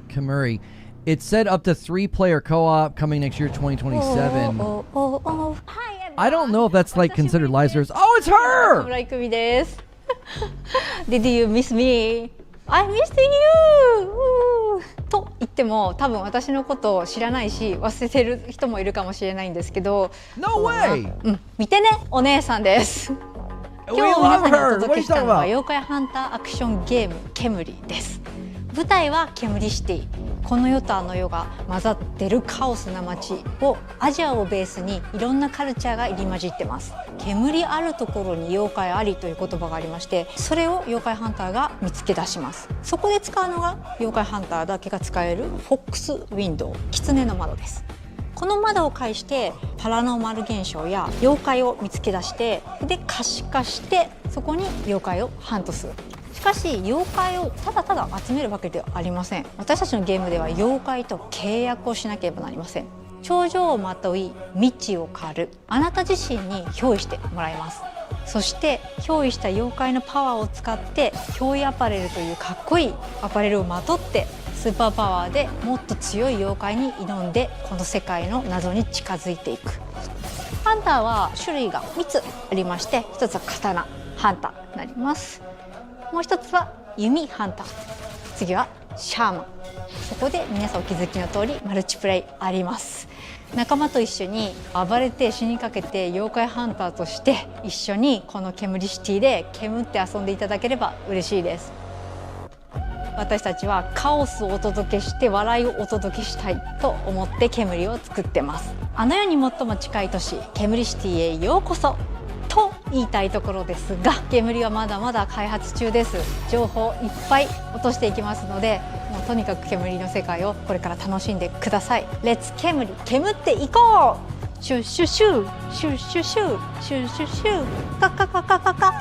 Kamuri, it said up to 3-player co-op coming next year, 2027. I don't know if that's like considered live service. Oh, it's her! Did you miss me? I missed you! と言っても多分私のことを知らないし忘れてる人もいるかもしれないんですけど No way! 見てね、お姉さんです今日皆さんにお届けしたのは妖怪ハンターアクションゲームケムリです。舞台はケムリシティ。この世とあの世が混ざってるカオスな街をアジアをベースにいろんなカルチャーが入り混じってます。煙あるところに妖怪ありという言葉がありまして、それを妖怪ハンターが見つけ出します。そこで使うのが妖怪ハンターだけが使えるフォックスウィンドウ、狐の窓です。この窓を介してパラノーマル現象や妖怪を見つけ出してで可視化してそこに妖怪をハントする。しかし妖怪をただただ集めるわけではありません。私たちのゲームでは妖怪と契約をしなければなりません。頂上をまとい未知を狩る、あなた自身に憑依してもらいます。そして憑依した妖怪のパワーを使って憑依アパレルというかっこいいアパレルをまとってスーパーパワーでもっと強い妖怪に挑んでこの世界の謎に近づいていく。ハンターは種類が3つありまして、1つは刀ハンターになります。もう1つは弓ハンター、次はシャーマン。そこで皆さんお気づきの通りマルチプレイあります。仲間と一緒に暴れて死にかけて妖怪ハンターとして一緒にこの煙シティで煙って遊んでいただければ嬉しいです。私たちはカオスをお届けして笑いをお届けしたいと思って煙を作ってます。あの世に最も近い都市煙シティへようこそと言いたいところですが、煙はまだまだ開発中です。情報いっぱい落としていきますので、もうとにかく煙の世界をこれから楽しんでください。レッツ煙、煙っていこう。シュッシュシュッシュッシュシュッシュッシュシュッカカカカカカ。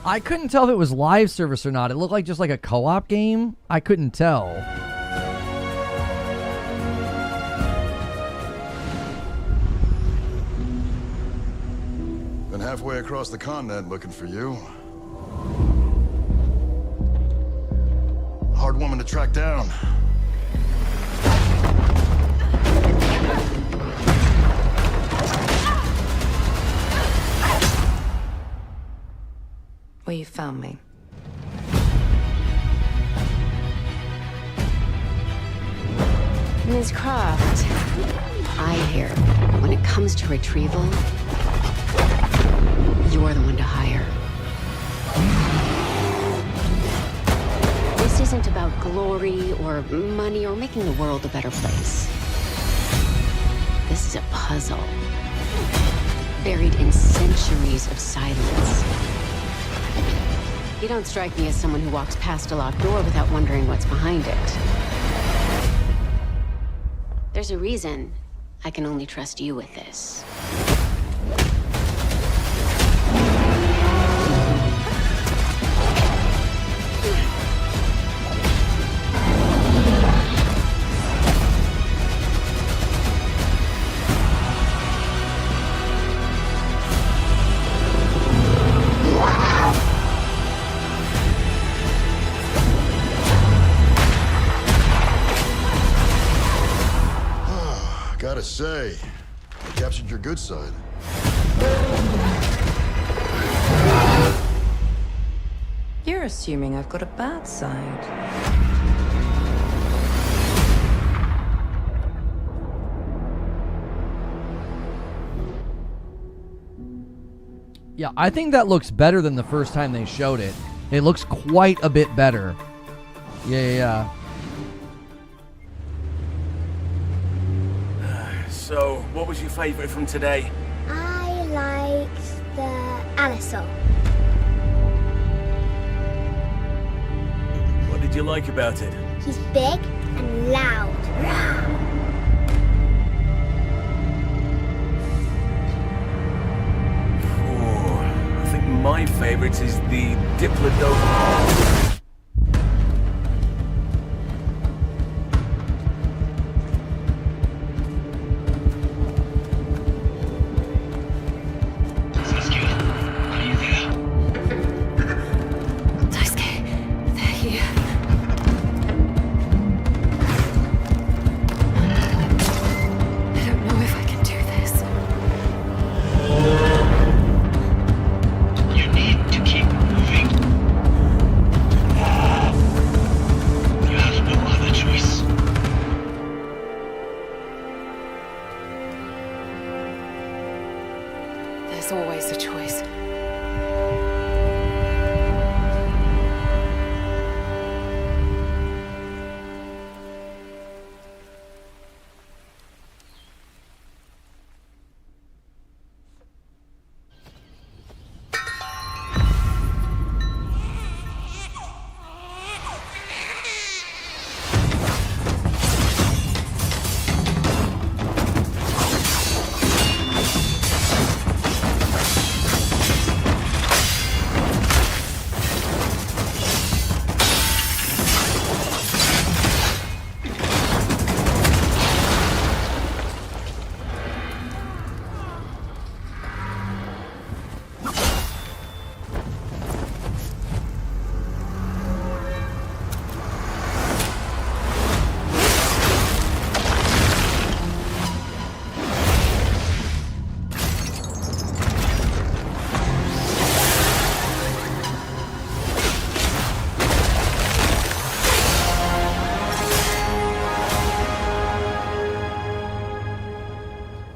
I couldn't tell if it was live service or not. It looked like just like a co-op game. I couldn't tell. Been halfway across the continent looking for you. Hard woman to track down. Well, you found me. Ms. Croft, I hear when it comes to retrieval, you're the one to hide. glory or money or making the world a better place. This is a puzzle, buried in centuries of silence. You don't strike me as someone who walks past a locked door without wondering what's behind it. There's a reason I can only trust you with this. Gotta say, you captured your good side. You're assuming I've got a bad side. Yeah, I think that looks better than the first time they showed it. It looks quite a bit better. Yeah. So, what was your favorite from today? I liked the Anisol. What did you like about it? He's big and loud. I think my favorite is the Diplodocus. There's always a choice.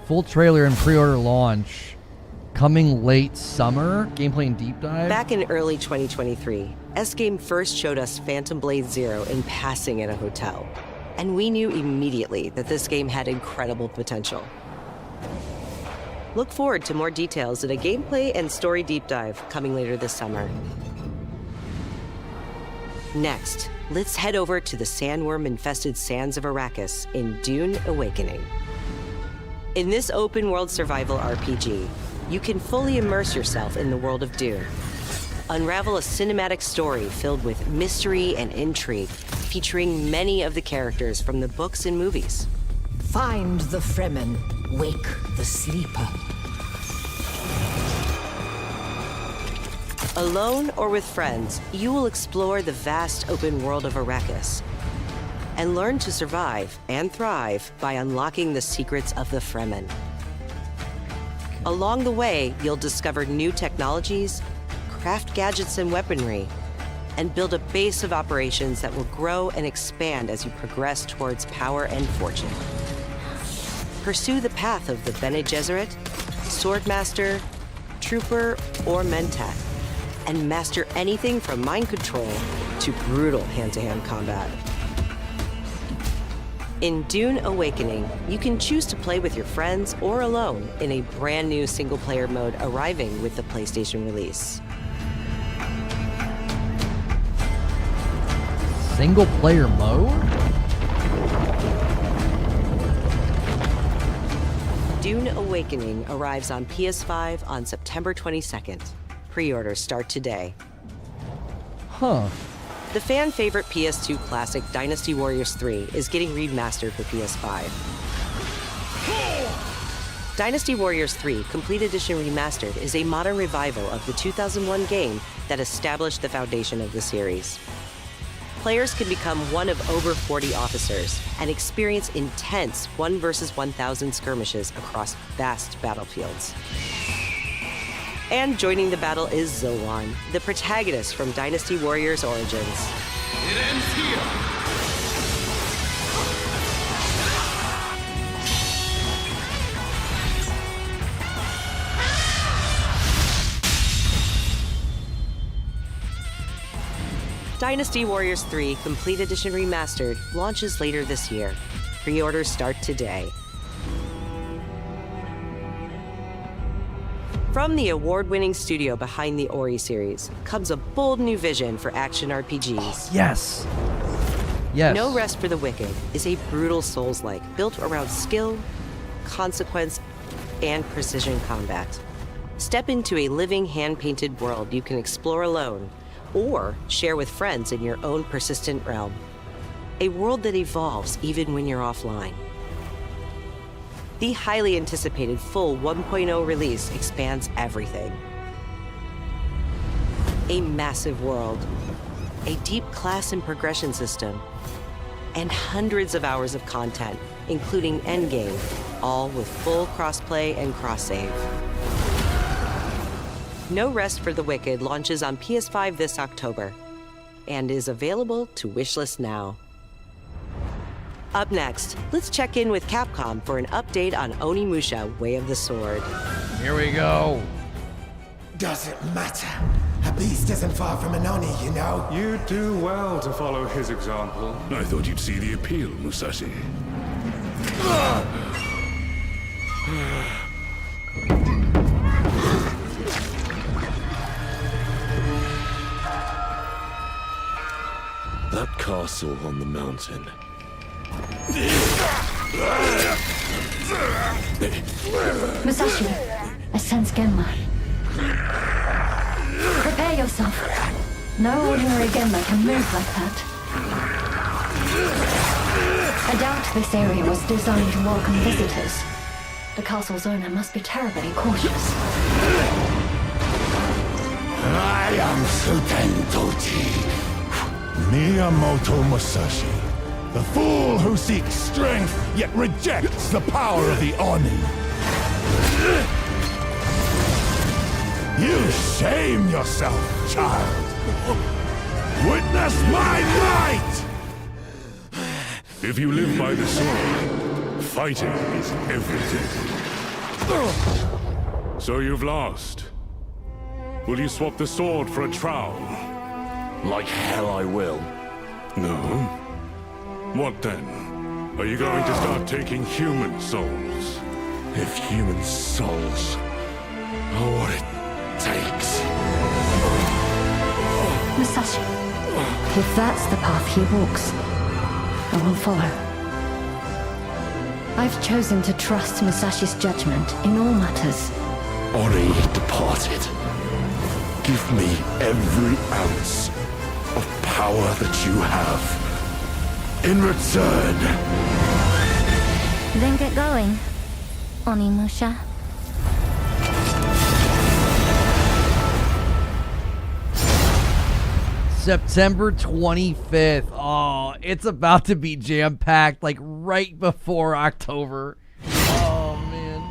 Full trailer and pre-order launch coming late summer. Gameplay and deep dive. Back in early 2023, S-Game first showed us Phantom Blade Zero in passing at a hotel. And we knew immediately that this game had incredible potential. Look forward to more details in a gameplay and story deep dive coming later this summer. Next, let's head over to the sandworm-infested sands of Arrakis in Dune Awakening. In this open-world survival RPG, you can fully immerse yourself in the world of Dune. Unravel a cinematic story filled with mystery and intrigue, featuring many of the characters from the books and movies. Find the Fremen, wake the sleeper. Alone or with friends, you will explore the vast open world of Arrakis and learn to survive and thrive by unlocking the secrets of the Fremen. Along the way, you'll discover new technologies, craft gadgets and weaponry, and build a base of operations that will grow and expand as you progress towards power and fortune. Pursue the path of the Bene Gesserit, Swordmaster, Trooper, or Mentat, and master anything from mind control to brutal hand-to-hand combat. In Dune Awakening, you can choose to play with your friends or alone in a brand new single-player mode arriving with the PlayStation release. Single-player mode? Dune Awakening arrives on PS5 on September 22nd. Pre-orders start today. Huh. The fan-favorite PS2 classic Dynasty Warriors 3 is getting remastered for PS5. Dynasty Warriors 3 Complete Edition Remastered is a modern revival of the 2001 game that established the foundation of the series. Players can become one of over 40 officers and experience intense 1 versus 1,000 skirmishes across vast battlefields. And joining the battle is Zoan, the protagonist from Dynasty Warriors Origins. It ends here. Dynasty Warriors 3 Complete Edition Remastered launches later this year. Pre-orders start today. From the award-winning studio behind the Ori series comes a bold new vision for action RPGs. Yes. Yes. No Rest for the Wicked is a brutal Souls-like built around skill, consequence, and precision combat. Step into a living, hand-painted world you can explore alone or share with friends in your own persistent realm. A world that evolves even when you're offline. The highly anticipated full 1.0 release expands everything. A massive world, a deep class and progression system, and hundreds of hours of content, including endgame, all with full crossplay and cross-save. No Rest for the Wicked launches on PS5 this October and is available to wishlist now. Up next, let's check in with Capcom for an update on Onimusha: Way of the Sword. Here we go. Doesn't matter. A beast isn't far from an Oni, you know. You do well to follow his example. I thought you'd see the appeal, Musashi. That castle on the mountain. Musashi, I sense Genma. Prepare yourself. No ordinary Genma can move like that. I doubt this area was designed to welcome visitors. The castle's owner must be terribly cautious. I am Suten Tochi. Miyamoto Musashi. The fool who seeks strength, yet rejects the power of the Oni. You shame yourself, child. Witness my might! If you live by the sword, fighting is everything. So you've lost. Will you swap the sword for a trowel? Like hell I will. No? What then? Are you going to start taking human souls? If human souls are what it takes. Musashi, if that's the path he walks, I will follow. I've chosen to trust Musashi's judgment in all matters. Ori departed. Give me every ounce of power that you have. In return. Then get going, Onimusha. September 25th. Oh, it's about to be jam-packed, like right before October. Oh, man.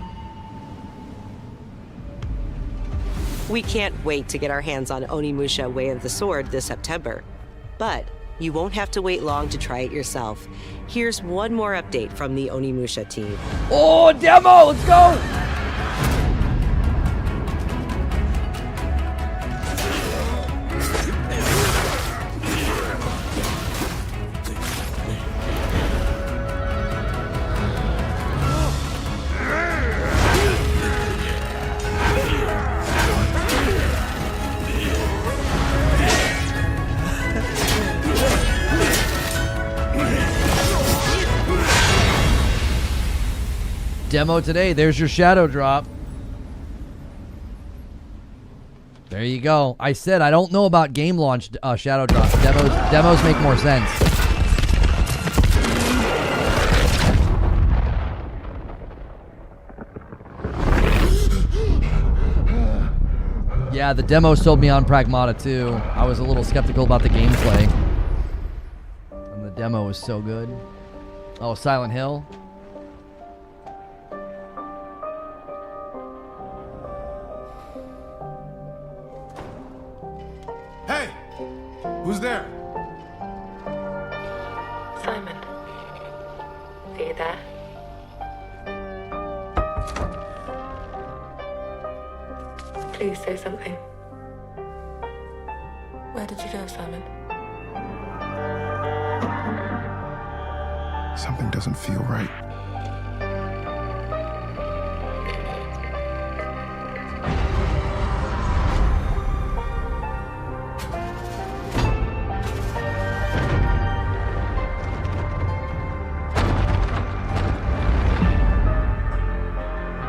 We can't wait to get our hands on Onimusha: Way of the Sword this September. But you won't have to wait long to try it yourself. Here's one more update from the Onimusha team. Oh, demo! Let's go! Demo today. There's your shadow drop. There you go. I said I don't know about game launch shadow drops. Demos make more sense. Yeah, the demo sold me on Pragmata too. I was a little skeptical about the gameplay. And the demo was so good. Oh, Silent Hill. Hey! Who's there? Simon. Are you there? Please say something. Where did you go, Simon? Something doesn't feel right.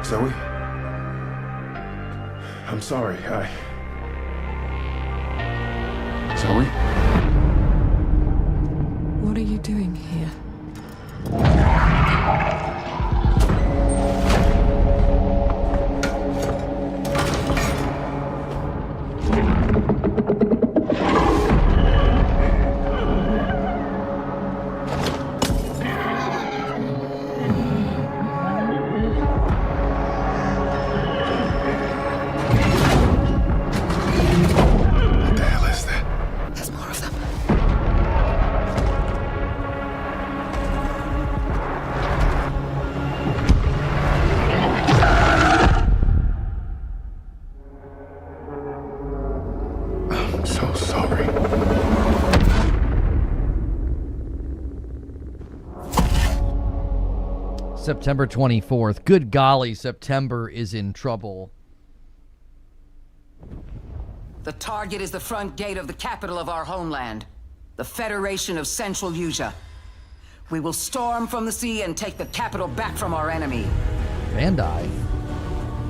Zoe? I'm sorry, Zoe? What are you doing here? September 24th. Good golly, September is in trouble. The target is the front gate of the capital of our homeland, the Federation of Central Usia. We will storm from the sea and take the capital back from our enemy. Bandai?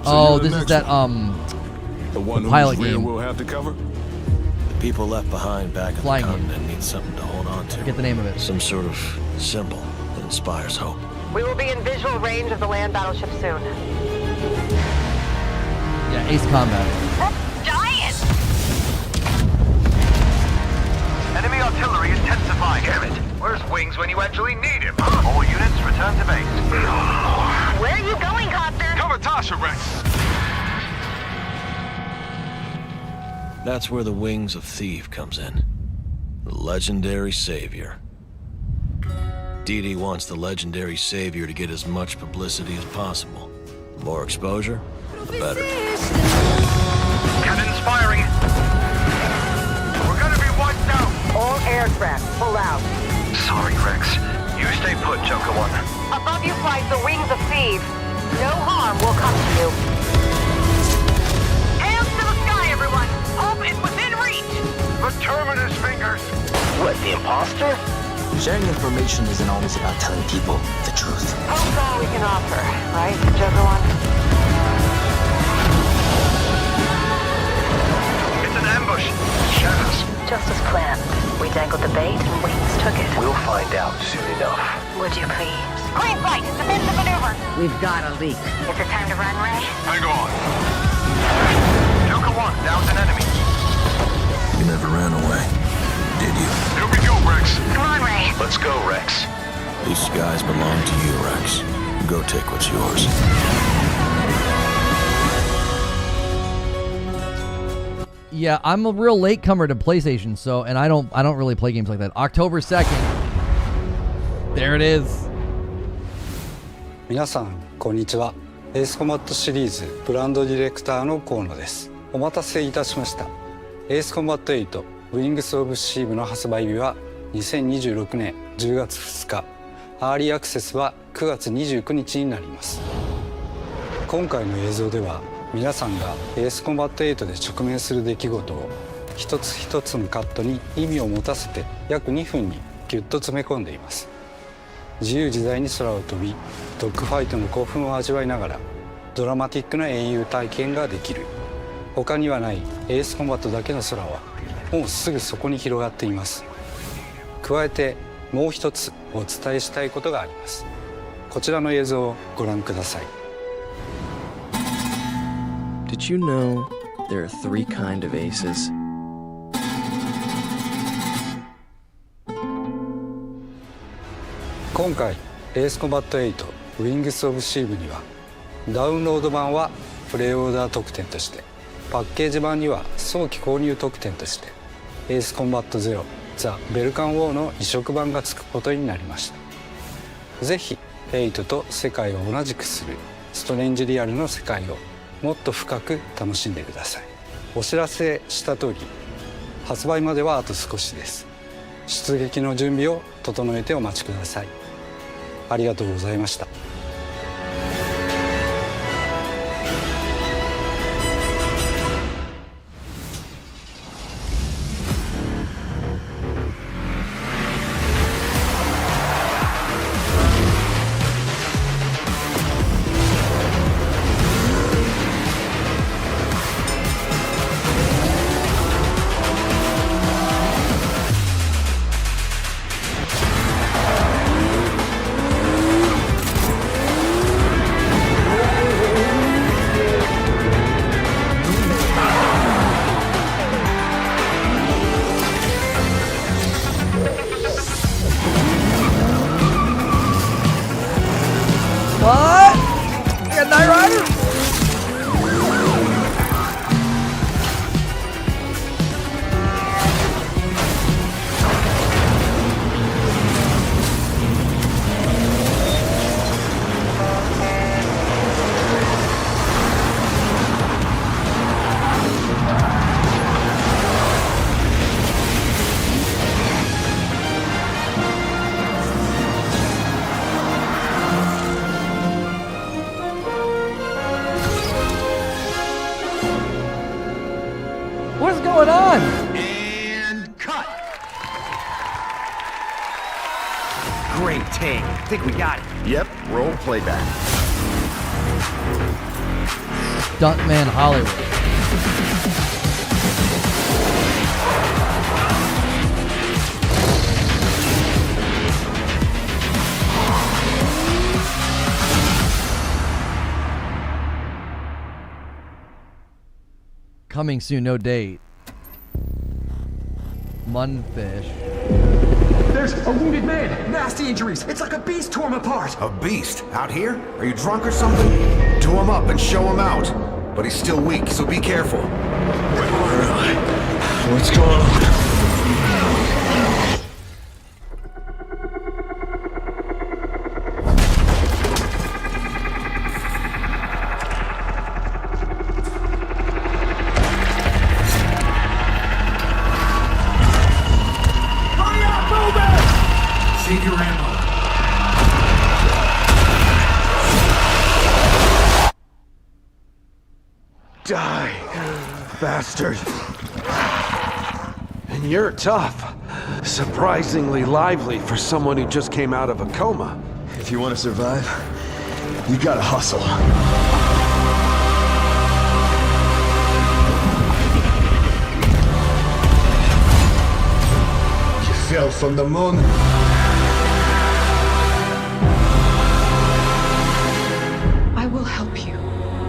Oh, this is that, the one pilot whose rear game. we'll have to cover? The people left behind back on the continent need something to hold on to. Forget the name of it. Some sort of symbol that inspires hope. We will be in visual range of the land battleship soon. Yeah, Ace Combat. Giant! Enemy artillery intensifying. Damn it! Where's Wings when you actually need him, huh? All units return to base. Where are you going, Copter? Cover Tasha, Rex! That's where the Wings of Thief comes in. The legendary savior. Dee wants the legendary savior to get as much publicity as possible. The more exposure, the better. Cannons firing! We're gonna be wiped out! All aircraft, pull out. Sorry, Rex. You stay put, Joker One. Above you flies the Wings of Thieves. No harm will come to you. Hands to the sky, everyone! Hope is within reach! The Terminus fingers! What, the imposter? Sharing information isn't always about telling people the truth. Hope's all we can offer, right, Joker One? It's an ambush! Shadows! Just as planned. We dangled the bait and Wings took it. We'll find out soon enough. Would you please? Green light! Defensive maneuver! We've got a leak. Is it time to run, Ray? Hang on. Joker One, down's an enemy. You never ran away, did you? Here we go, Rex. Come on, Ray. Let's go, Rex. These skies belong to you, Rex. Go take what's yours. Yeah, I'm a real latecomer to PlayStation, so and I don't really play games like that. October 2nd. There it is. 皆さんこんにちは。エースコマットシリーズブランドディレクターの河野です。お待たせいたしました。エースコマット8ウィングスオブシームの発売日は2026年10月2日。アーリーアクセスは9月29日になります。今回の映像では皆さんがエースコンバット8で直面する出来事を一つ一つのカットに意味を持たせて約2分にギュッと詰め込んでいます。自由自在に空を飛びドッグファイトの興奮を味わいながらドラマティックな英雄体験ができる。他にはないエースコンバットだけの空はもうすぐそこに広がっています。加えてもう一つお伝えしたいことがあります。こちらの映像をご覧ください。 Did you know there are 3 kinds of aces? 今回エースコンバット8ウィングス・オブ・シーブにはダウンロード版はプレイオーダー特典として、パッケージ版には早期購入特典としてエースコンバット0ザ・ベルカン・ウォーの移植版がつくことになりました。ぜひ8と世界を同じくするストレンジリアルの世界をもっと深く楽しんでください。お知らせした通り発売まではあと少しです。出撃の準備を整えてお待ちください。ありがとうございました。What? Yeah, Knight Rider? What's going on? And cut! Great take. Think we got it. Yep, roll playback. Stuntman Hollywood. Coming soon, no date. Munfish. There's a wounded man! Nasty injuries! It's like a beast tore him apart! A beast? Out here? Are you drunk or something? Tow him up and show him out. But he's still weak, so be careful. What's going on? Save your ammo. Die, bastard. And you're tough. Surprisingly lively for someone who just came out of a coma. If you want to survive, you gotta hustle. You fell from the moon. I will help you,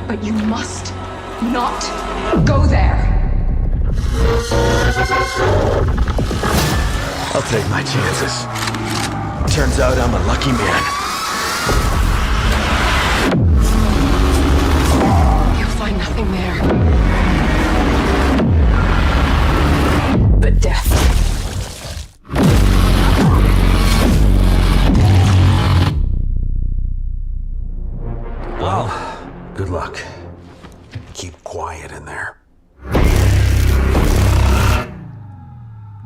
but you must not go there. I'll take my chances. Turns out I'm a lucky man. You'll find nothing there. But death. Well, good luck. Keep quiet in there.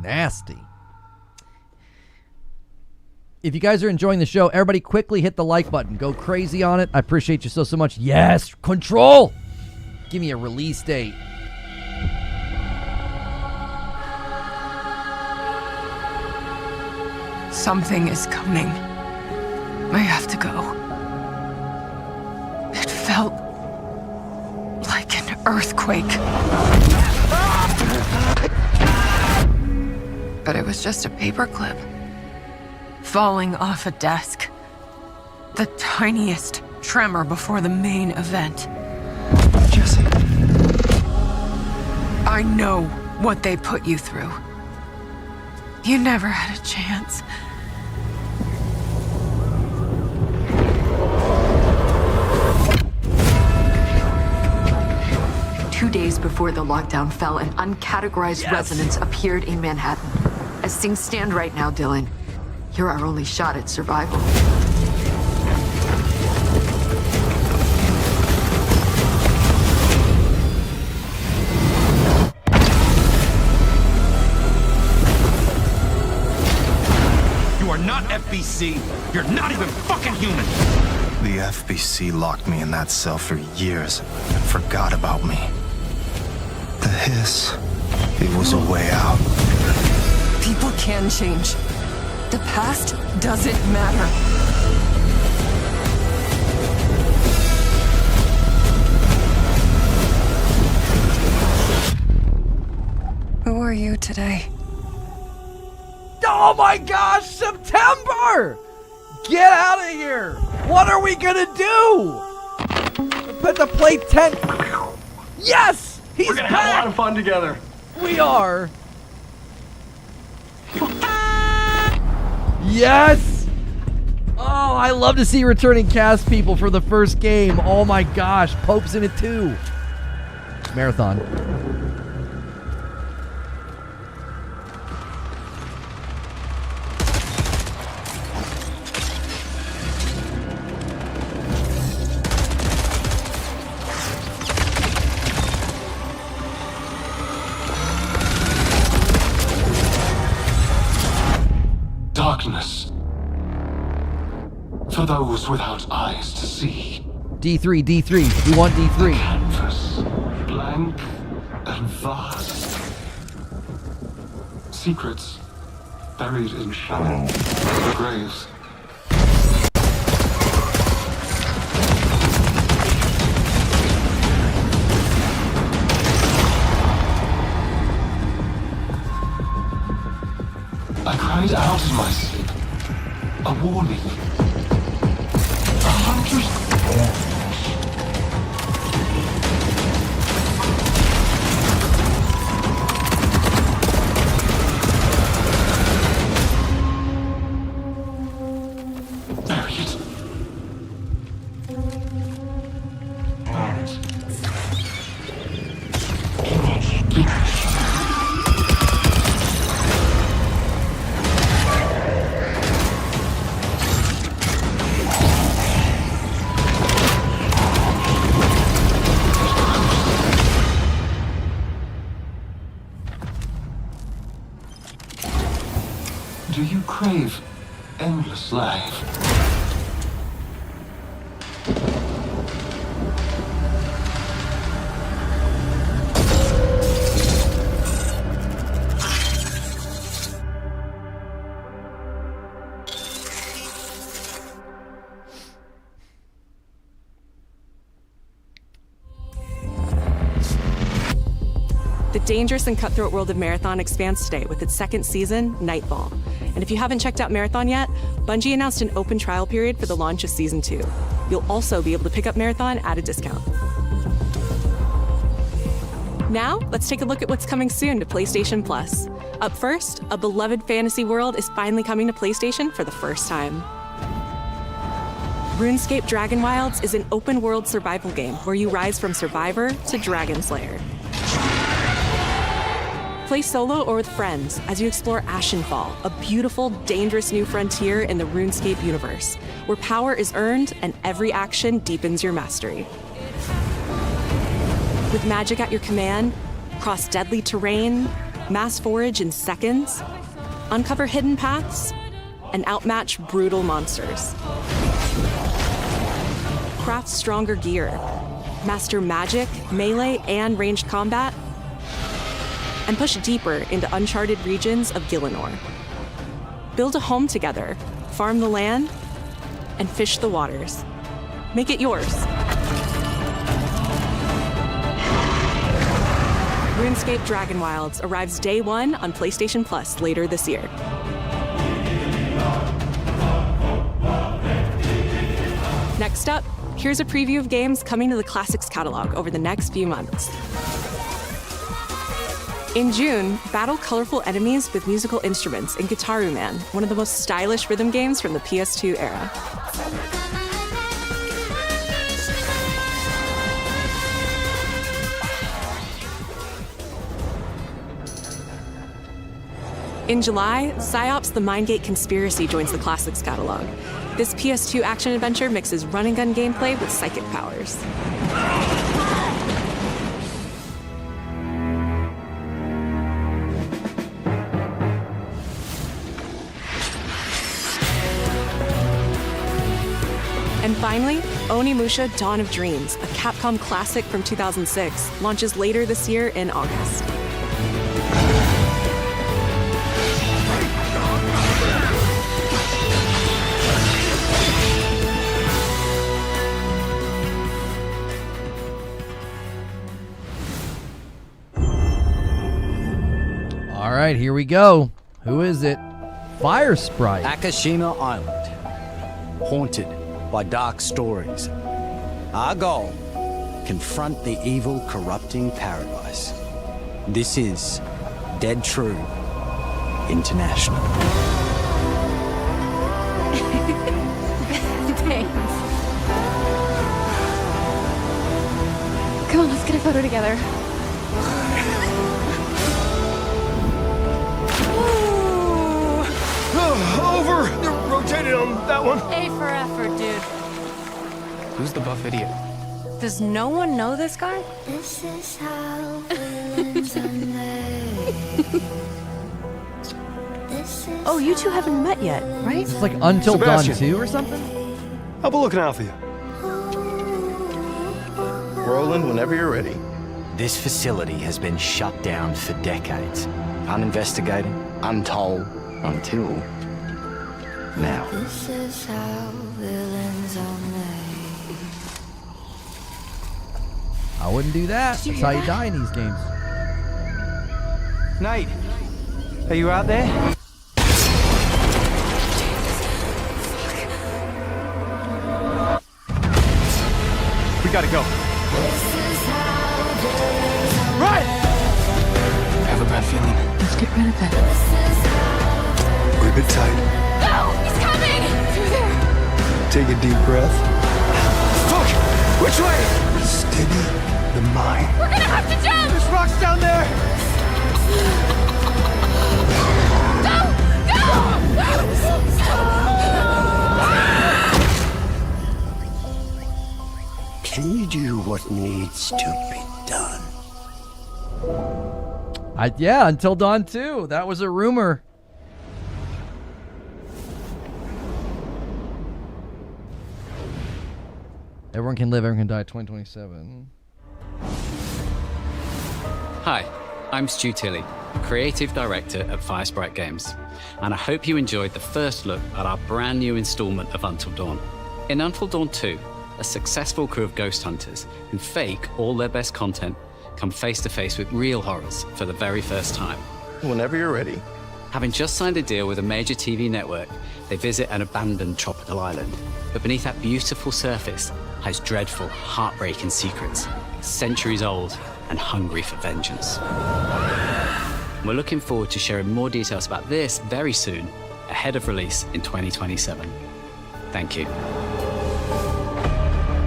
Nasty. If you guys are enjoying the show, everybody quickly hit the like button. Go crazy on it. I appreciate you so much. Yes, Control! Give me a release date. Something is coming. I have to go. It felt like an earthquake. But it was just a paperclip falling off a desk. The tiniest tremor before the main event. Jesse. I know what they put you through. You never had a chance. 2 days before the lockdown fell, an uncategorized resonance appeared in Manhattan. As things stand right now, Dylan, you're our only shot at survival. You are not FBC. You're not even fucking human. The FBC locked me in that cell for years and forgot about me. The hiss, it was a way out. People can change. The past doesn't matter. Who are you today? Oh my gosh, September! Get out of here! What are we gonna do? Put the play 10. Yes! He's We're gonna back! have a lot of fun together. We are. Yes! Oh, I love to see returning cast people for the first game. Oh my gosh, Pope's in it too. Marathon. Darkness. For those without eyes to see. D3, D3. We want D3. Canvas. Blank and vast. Secrets buried in shadow. The graves. I cried out in my sleep. A warning. A hunter's... Buried. Do you crave endless life? The dangerous and cutthroat world of Marathon expands today with its second season, Nightfall. And if you haven't checked out Marathon yet, Bungie announced an open trial period for the launch of Season 2. You'll also be able to pick up Marathon at a discount. Now, let's take a look at what's coming soon to PlayStation Plus. Up first, a beloved fantasy world is finally coming to PlayStation for the first time. RuneScape Dragon Wilds is an open-world survival game where you rise from survivor to dragon slayer. Play solo or with friends as you explore Ashenfall, a beautiful, dangerous new frontier in the RuneScape universe, where power is earned and every action deepens your mastery. With magic at your command, cross deadly terrain, mass forage in seconds, uncover hidden paths, and outmatch brutal monsters. Craft stronger gear, master magic, melee, and ranged combat, and push deeper into uncharted regions of Gielinor. Build a home together, farm the land, and fish the waters. Make it yours. RuneScape Dragon Wilds arrives day one on PlayStation Plus later this year. Next up, here's a preview of games coming to the Classics catalog over the next few months. In June, battle colorful enemies with musical instruments in Guitaru Man, one of the most stylish rhythm games from the PS2 era. In July, PsyOps The Mindgate Conspiracy joins the Classics catalog. This PS2 action-adventure mixes run-and-gun gameplay with psychic powers. And finally, Onimusha Dawn of Dreams, a Capcom classic from 2006, launches later this year in August. All right, here we go. Who is it? Fire Sprite. Akashima Island, haunted by dark stories. Our goal, confront the evil, corrupting paradise. This is Dead True International. Thanks. Come on, let's get a photo together. Over! Rotated on that one. A for effort, dude. Who's the buff idiot? Does no one know this guy? This is how villains are made. Oh, you two haven't met yet, right? It's like Until Sebastian. Dawn 2 or something? I'll be looking out for you. Roland, whenever you're ready. This facility has been shut down for decades. Uninvestigated, untold, until now. This is how villains are made. I wouldn't do that. That's how you die in these games. Nate, are you out there? We gotta go. Right! I have a bad feeling. Let's get rid of it. Grip it tight. No! He's coming! Through there! Take a deep breath. Fuck! Which way? Steady the mind. We're gonna have to jump! There's rocks down there! Can you do what needs to be done? Yeah, Until Dawn 2. That was a rumor. Everyone can live, everyone can die. 2027. Hi, I'm Stu Tilley, Creative Director at Firesprite Games, and I hope you enjoyed the first look at our brand new installment of Until Dawn. In Until Dawn 2, a successful crew of ghost hunters who fake all their best content come face to face with real horrors for the very first time. Whenever you're ready. Having just signed a deal with a major TV network, they visit an abandoned tropical island. But beneath that beautiful surface hides dreadful, heartbreaking secrets, centuries old and hungry for vengeance. We're looking forward to sharing more details about this very soon, ahead of release in 2027. Thank you.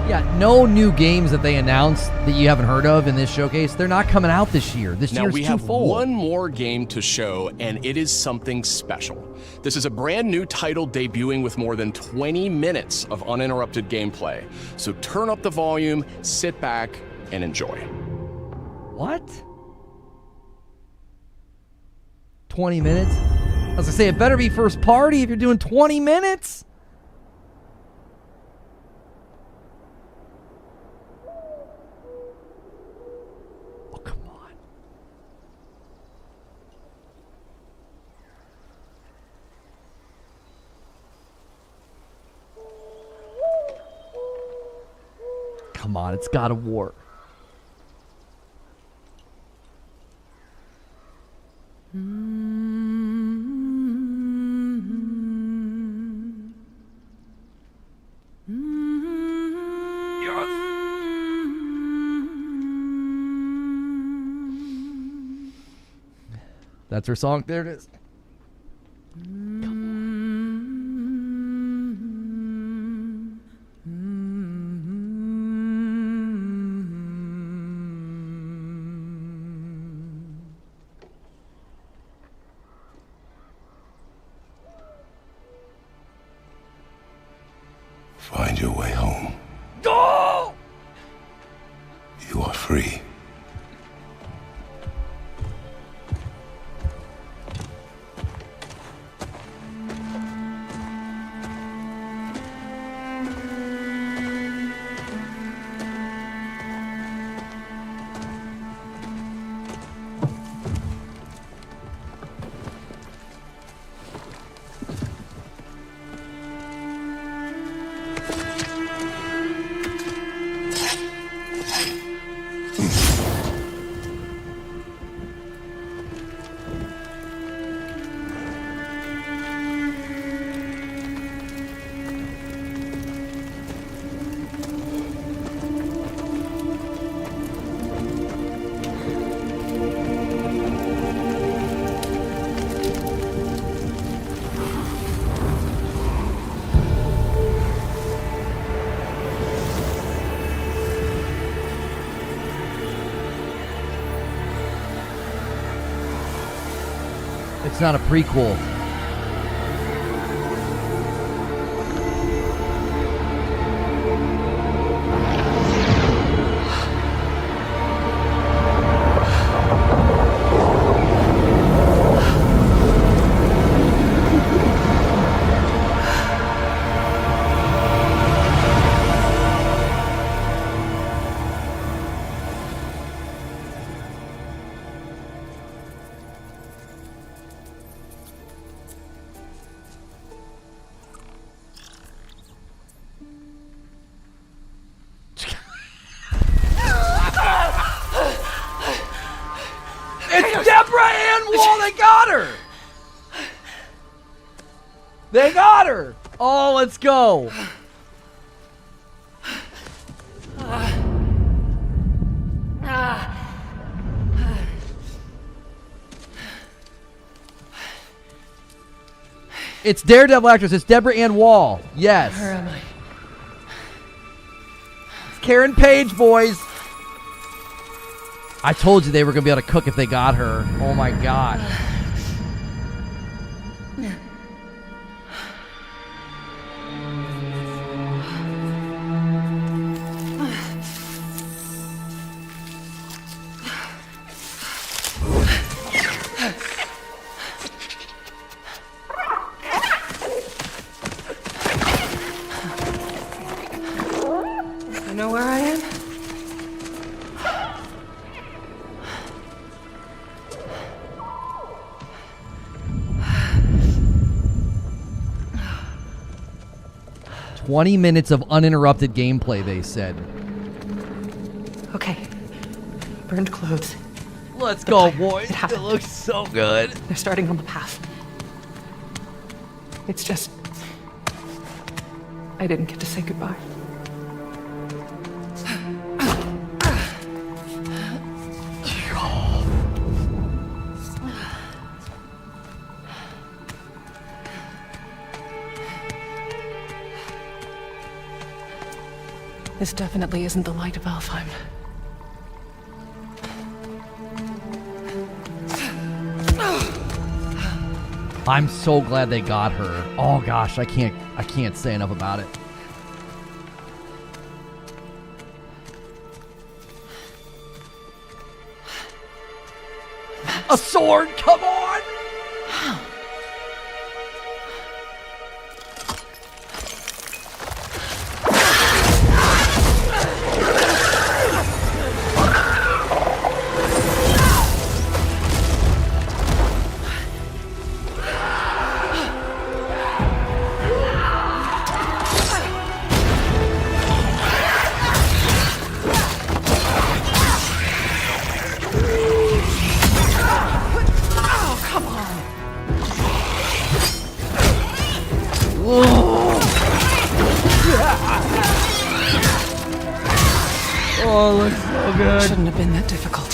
Yeah, no new games that they announced that you haven't heard of in this showcase. They're not coming out this year. This Now year's we too have full. one more game to show, and it is something special. This is a brand new title debuting with more than 20 minutes of uninterrupted gameplay. So turn up the volume, sit back, and enjoy. What? 20 minutes? I was gonna say, it better be first party if you're doing 20 minutes. come on, it's God of War. That's her song. There it is. Find your way home. Go! You are free. It's not a prequel. They got her! Oh, let's go! It's Daredevil actress. It's Deborah Ann Wall. Yes. Where am I? It's Karen Page, boys. I told you they were going to be able to cook if they got her. Oh, my God. You know where I am? "20 minutes of uninterrupted gameplay," they said. Okay. Burned clothes. Let's go, boys. It looks so good. They're starting on the path. It's just... I didn't get to say goodbye. This definitely isn't the light of Alfheim. I'm so glad they got her. Oh gosh, I can't say enough about it. A sword, come on! Oh, it looks so good. Shouldn't have been that difficult.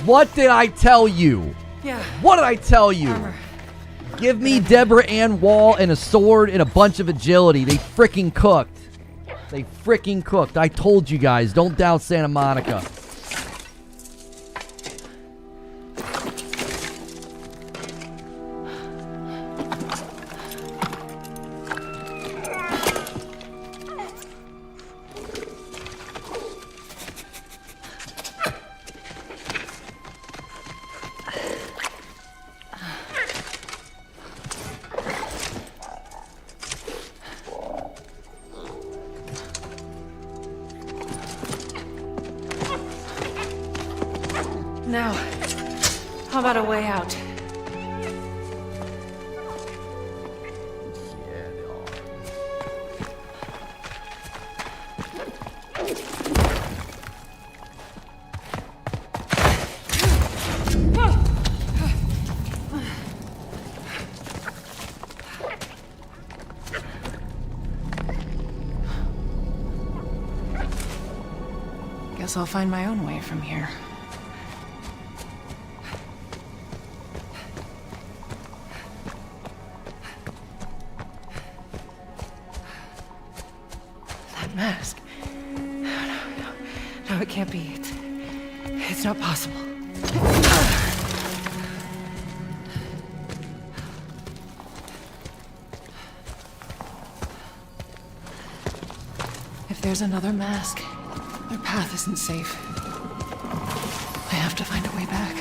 What did I tell you? Yeah. What did I tell you? Give me Deborah Ann Wall and a sword and a bunch of agility. They freaking cooked. They freaking cooked. I told you guys, don't doubt Santa Monica. Now, how about a way out? Guess I'll find my own way from here. Mask. No, it can't be. It's not possible. If there's another mask, their path isn't safe. I have to find a way back.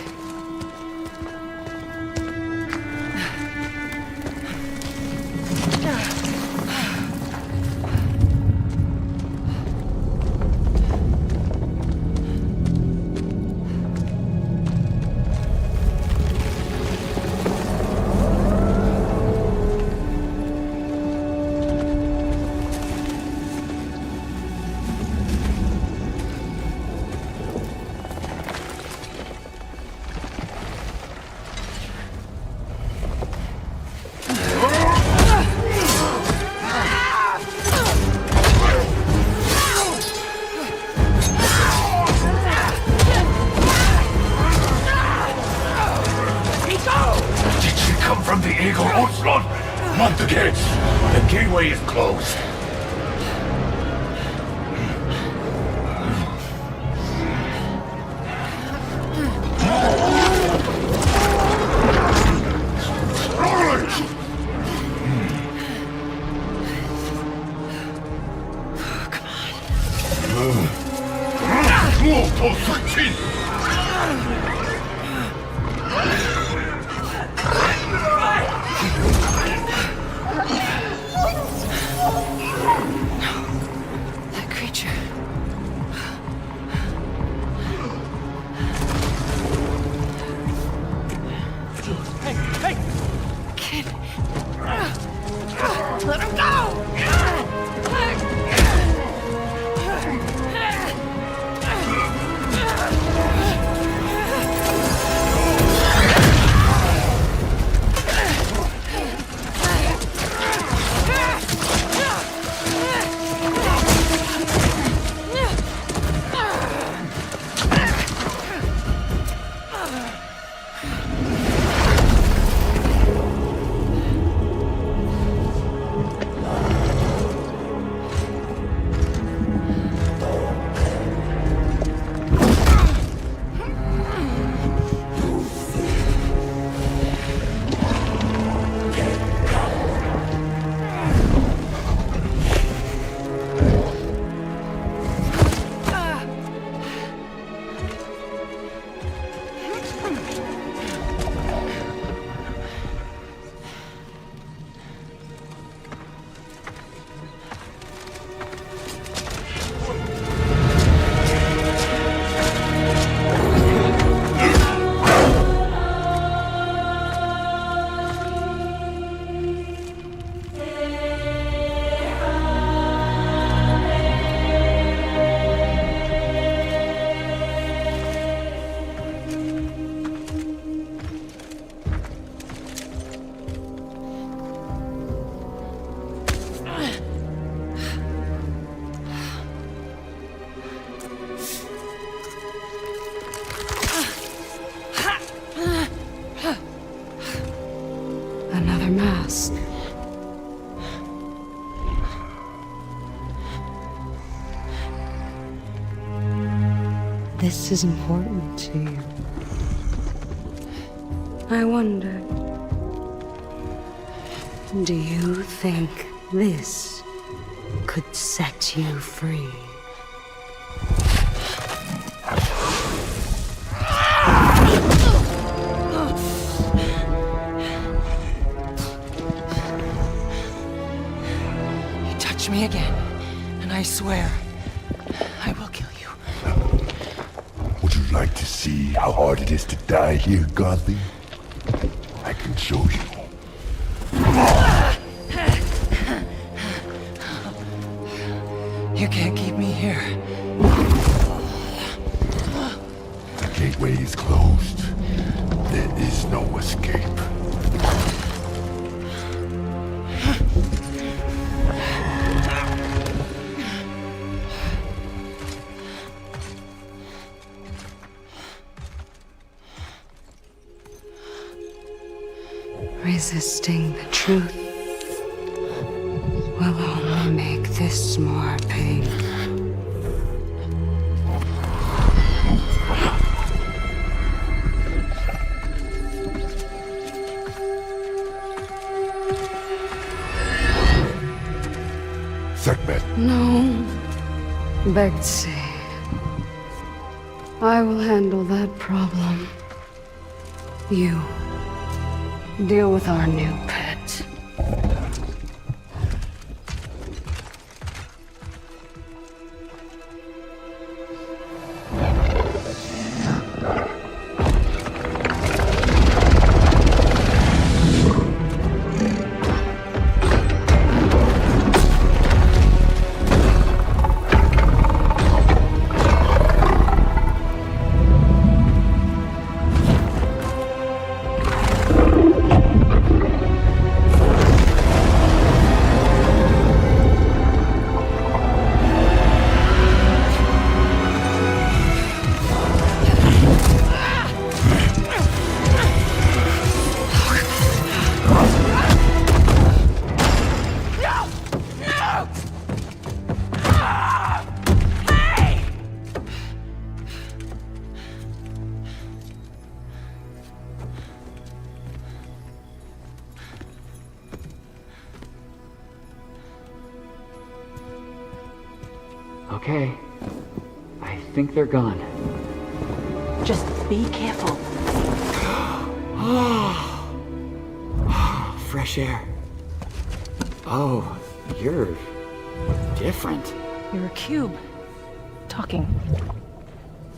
Another mask. This is important to you. I wonder, do you think this could set you free? You touch me again, and I swear, I will kill you. Would you like to see how hard it is to die here, Godly? I can show you. You can't keep me here. The gateway is closed. There is no escape. Resisting the truth will only make this more painful. Segment. No, Betsy. I will handle that problem. You deal with our new pet. Okay. I think they're gone. Just be careful. Fresh air. Oh, you're different. You're a cube. Talking.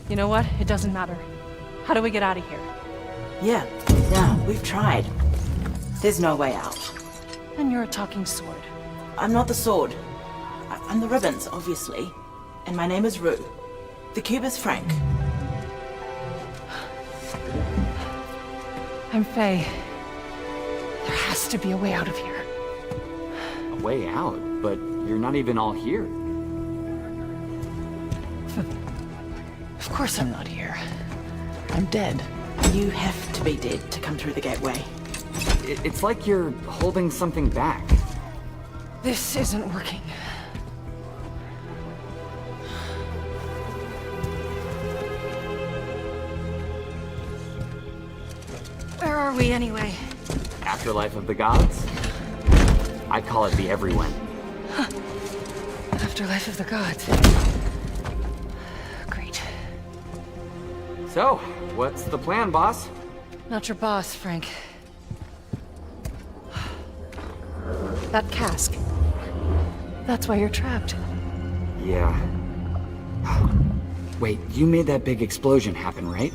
You know what? It doesn't matter. How do we get out of here? Yeah, we've tried. There's no way out. And you're a talking sword. I'm not the sword. I'm the ribbons, obviously. And my name is Rue. The cube is Frank. I'm Faye. There has to be a way out of here. A way out? But you're not even all here. Of course I'm not here. I'm dead. You have to be dead to come through the gateway. It's like you're holding something back. This isn't working. Where are we anyway? Afterlife of the gods? I call it the everyone. Afterlife of the gods. Great. So, what's the plan, boss? Not your boss, Frank. That cask. That's why you're trapped. Yeah. Wait, you made that big explosion happen, right?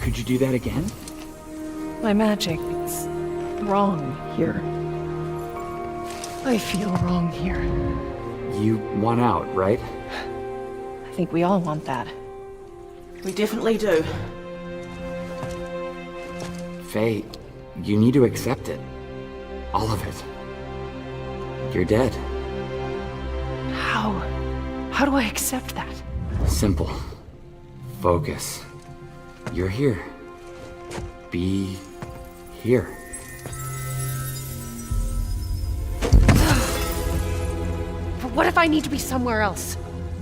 Could you do that again? My magic's wrong here. I feel wrong here. You want out, right? I think we all want that. We definitely do. Faye, you need to accept it. All of it. You're dead. How? How do I accept that? Simple. Focus. You're here. be here. But what if I need to be somewhere else?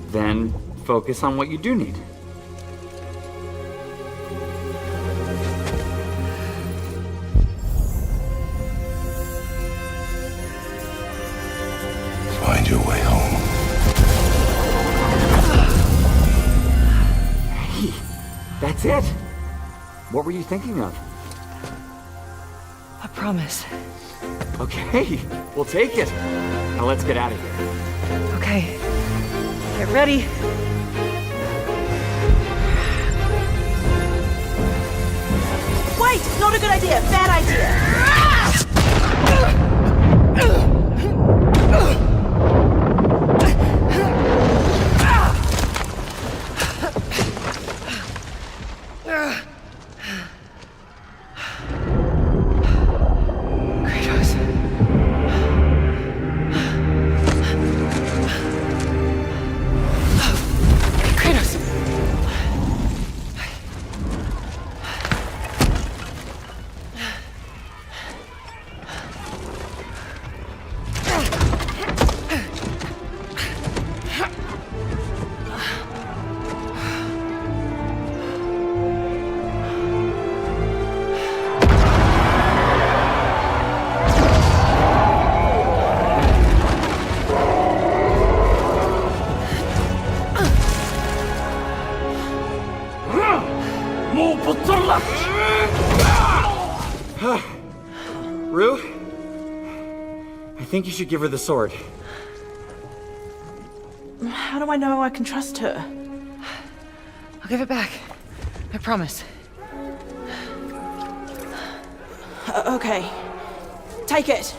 Then focus on what you do need. Find your way home. Hey, that's it. What were you thinking of? A promise. Okay, we'll take it. Now let's get out of here. Okay. Get ready. Wait! Not a good idea! Bad idea! Kratos. Kratos. Rue? I think you should give her the sword. How do I know I can trust her? I'll give it back. I promise. Okay. Take it.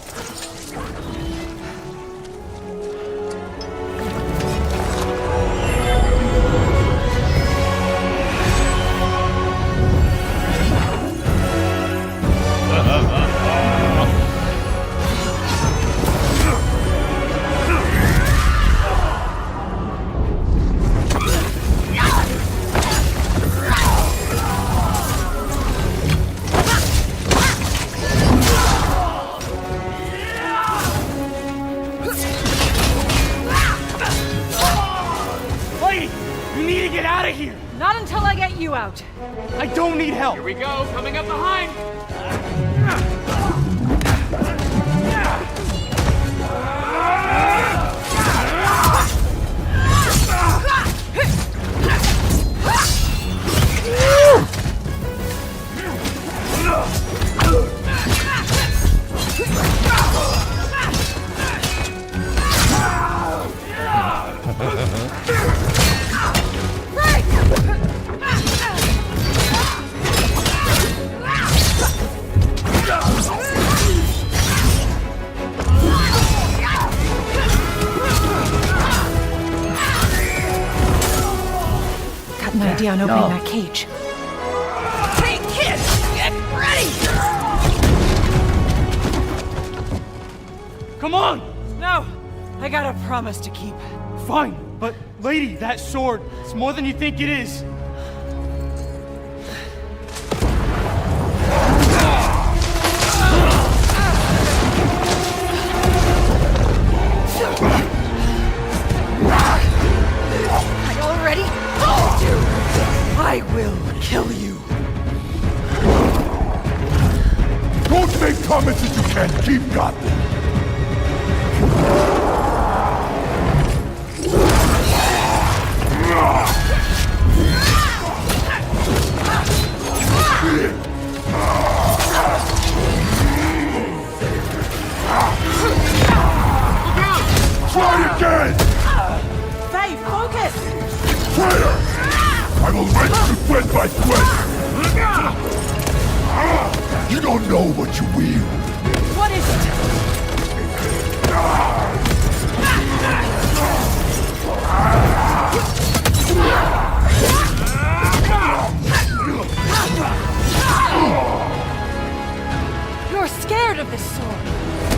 Not until I get you out. I don't need help. Here we go, coming up behind. Got an idea on opening that cage. Hey kids, get ready! Come on! No! I got a promise to keep. Fine, but lady, that sword, it's more than you think it is. I already told you! I will kill you. Don't make comments that you can't keep, Gotham. Try again! Faye, focus! Traitor! I will wrench you sweat by sweat! You don't know what you wield. What is it? You're scared of this sword.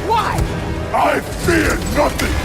Why? I fear nothing!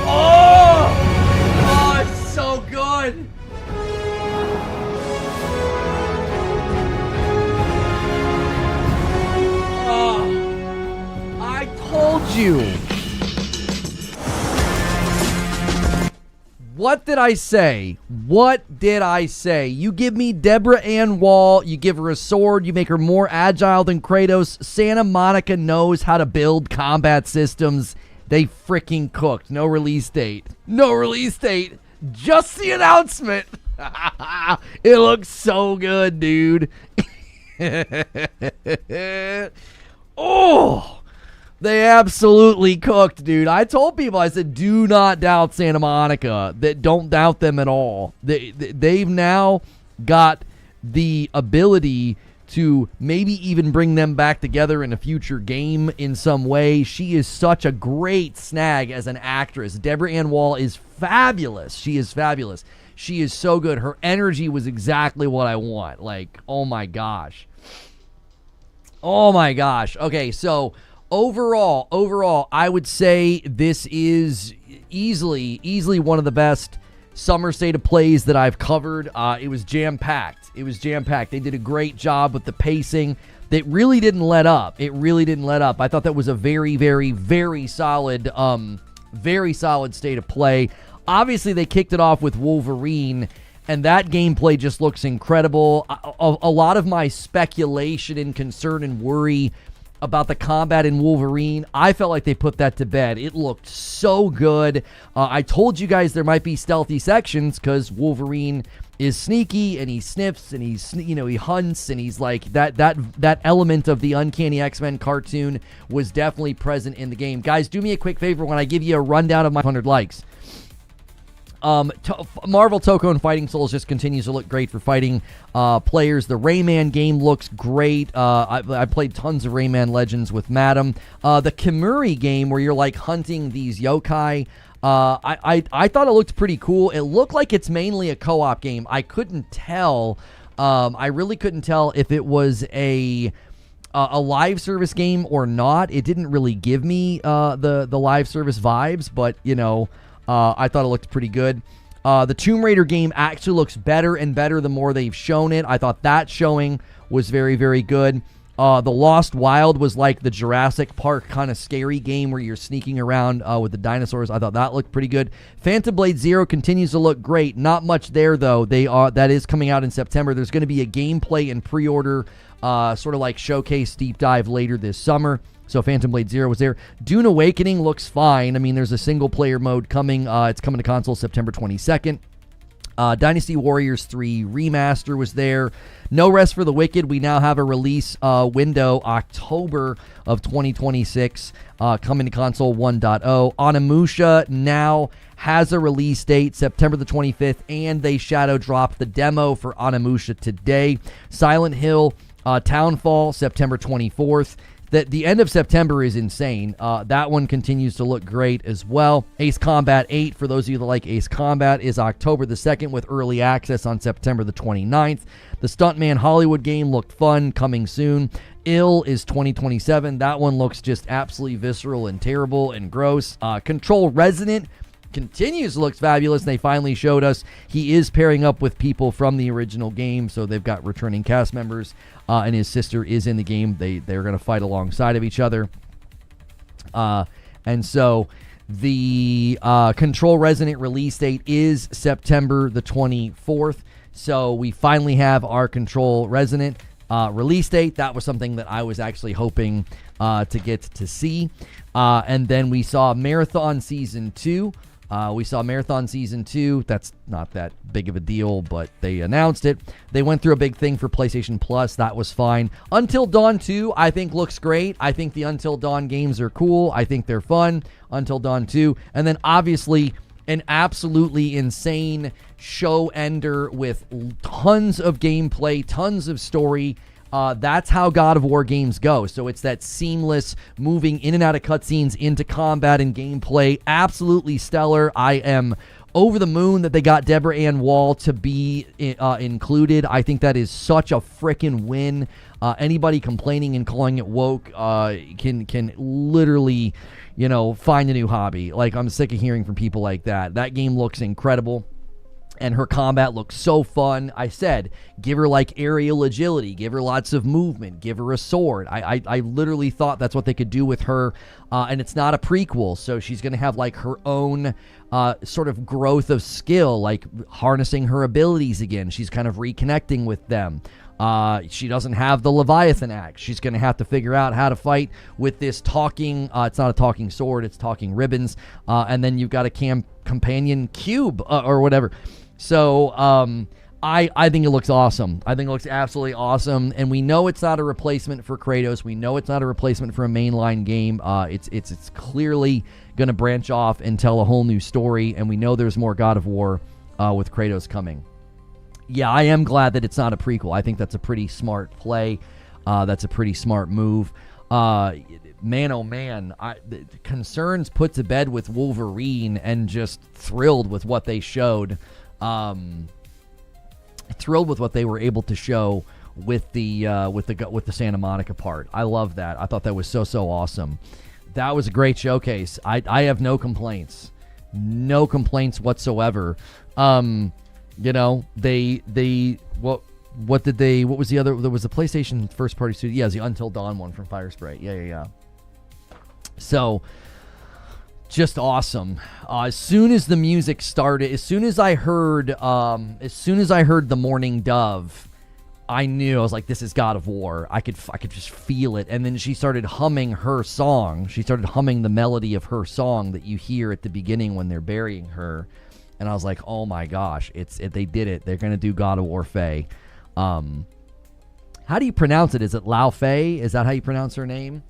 Oh, it's so good. Oh, I told you. What did I say? What did I say? You give me Deborah Ann Wall, you give her a sword, you make her more agile than Kratos. Santa Monica knows how to build combat systems. They freaking cooked. No release date. No release date. Just the announcement. It looks so good, dude. Oh! They absolutely cooked, dude. I told people, I said, do not doubt Santa Monica. Don't doubt them at all. They've now got the ability to maybe even bring them back together in a future game in some way. She is such a great snag as an actress. Deborah Ann Wall is fabulous. She is fabulous. She is so good. Her energy was exactly what I want. Like, oh my gosh. Oh my gosh. Okay, so Overall, I would say this is easily one of the best summer state of plays that I've covered. It was jam-packed. They did a great job with the pacing. That really didn't let up. I thought that was a very, very, very solid state of play. Obviously, they kicked it off with Wolverine, and that gameplay just looks incredible. A lot of my speculation and concern and worry about the combat in Wolverine, I felt like they put that to bed. It looked so good. I told you guys there might be stealthy sections because Wolverine is sneaky and he sniffs and he hunts, and he's like that element of the Uncanny X-Men cartoon was definitely present in the game. Guys, do me a quick favor when I give you a rundown of my 100 likes. Marvel Tokon Fighting Souls just continues to look great for fighting players. The Rayman game looks great. I played tons of Rayman Legends with Madam. The Kimuri game where you're like hunting these yokai, I thought it looked pretty cool. It looked like it's mainly a co-op game. I couldn't tell. I really couldn't tell if it was a live service game or not. It didn't really give me the live service vibes, but I thought it looked pretty good. The Tomb Raider game actually looks better and better the more they've shown it. I thought that showing was very, very good. The Lost Wild was like the Jurassic Park kind of scary game where you're sneaking around with the dinosaurs. I thought that looked pretty good. Phantom Blade Zero continues to look great. Not much there, though. That is coming out in September. There's going to be a gameplay and pre-order sort of like showcase deep dive later this summer. So Phantom Blade Zero was there. Dune Awakening looks fine. I mean, there's a single-player mode coming. It's coming to console September 22nd. Dynasty Warriors 3 Remaster was there. No Rest for the Wicked. We now have a release window, October of 2026, coming to console 1.0. Onimusha now has a release date, September the 25th, and they shadow dropped the demo for Onimusha today. Silent Hill Townfall, September 24th. The end of September is insane. That one continues to look great as well. Ace Combat 8, for those of you that like Ace Combat, is October the 2nd with early access on September the 29th. The Stuntman Hollywood game looked fun, coming soon. Ill is 2027. That one looks just absolutely visceral and terrible and gross. Control Resident continues to look fabulous. They finally showed us he is pairing up with people from the original game, so they've got returning cast members, and his sister is in the game. They're going to fight alongside of each other, and so the Control Resident release date is September the 24th. So we finally have our Control Resident release date. That was something that I was actually hoping to get to see, and then we saw Marathon Season 2. That's not that big of a deal, but they announced it. They went through a big thing for PlayStation Plus. That was fine. Until Dawn 2, I think, looks great. I think the Until Dawn games are cool. I think they're fun. Until Dawn 2. And then, obviously, an absolutely insane show ender with tons of gameplay, tons of story. That's how God of War games go. So it's that seamless moving in and out of cutscenes into combat and gameplay. Absolutely stellar. I am over the moon that they got Deborah Ann Wall to be included. I think that is such a frickin' win. Anybody complaining and calling it woke can literally, find a new hobby. Like, I'm sick of hearing from people like that. That game looks incredible. And her combat looks so fun. I said, give her like aerial agility, give her lots of movement, give her a sword. I literally thought that's what they could do with her. And it's not a prequel, so she's going to have like her own sort of growth of skill, like harnessing her abilities again. She's kind of reconnecting with them. She doesn't have the Leviathan axe. She's going to have to figure out how to fight with this talking, it's not a talking sword, it's talking ribbons. And then you've got a companion cube or whatever. So I think it looks awesome. I think it looks absolutely awesome. And we know it's not a replacement for Kratos. We know it's not a replacement for a mainline game. It's clearly going to branch off and tell a whole new story. And we know there's more God of War with Kratos coming. Yeah, I am glad that it's not a prequel. I think that's a pretty smart play. That's a pretty smart move. Man, oh man, the concerns put to bed with Wolverine, and just thrilled with what they showed. Thrilled with what they were able to show with the Santa Monica part. I love that. I thought that was so awesome. That was a great showcase. I have no complaints. No complaints whatsoever. What was the other? There was a PlayStation first party studio. Yeah, the Until Dawn one from Firespray. Yeah. So, just awesome. As soon as the music started, as soon as I heard the Morning Dove, I knew. I was like, this is God of War. I could just feel it. And then she started humming her song. She started humming the melody of her song that you hear at the beginning when they're burying her. And I was like, oh my gosh, they did it. They're gonna do God of War Faye. How do you pronounce it? Is it Lao Faye? Is that how you pronounce her name?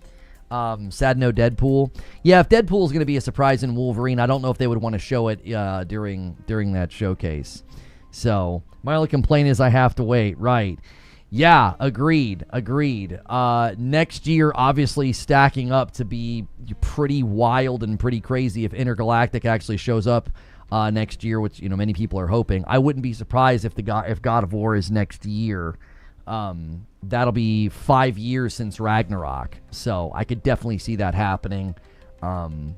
Sad No Deadpool. Yeah, if Deadpool is going to be a surprise in Wolverine, I don't know if they would want to show it during that showcase. So my only complaint is I have to wait. Right? Yeah, agreed. Next year, obviously, stacking up to be pretty wild and pretty crazy if Intergalactic actually shows up next year, which many people are hoping. I wouldn't be surprised if God of War is next year. That'll be 5 years since Ragnarok, so I could definitely see that happening. I don't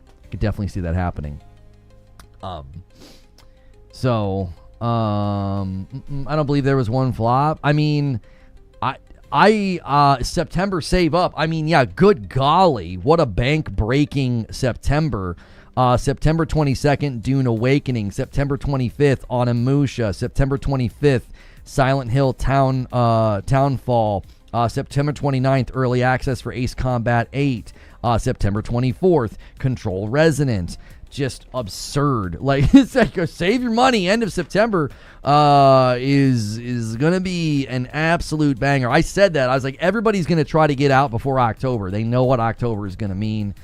believe there was one flop. I mean, September save up. I mean, yeah, good golly, what a bank-breaking September. September 22nd, Dune Awakening. September 25th, Onimusha. September 25th, Silent Hill Townfall. September 29th, early access for Ace Combat 8. September 24th, Control Resonance. Just absurd. Like, it's like, save your money. End of September is going to be an absolute banger. I said that. I was like, everybody's going to try to get out before October. They know what October is going to mean.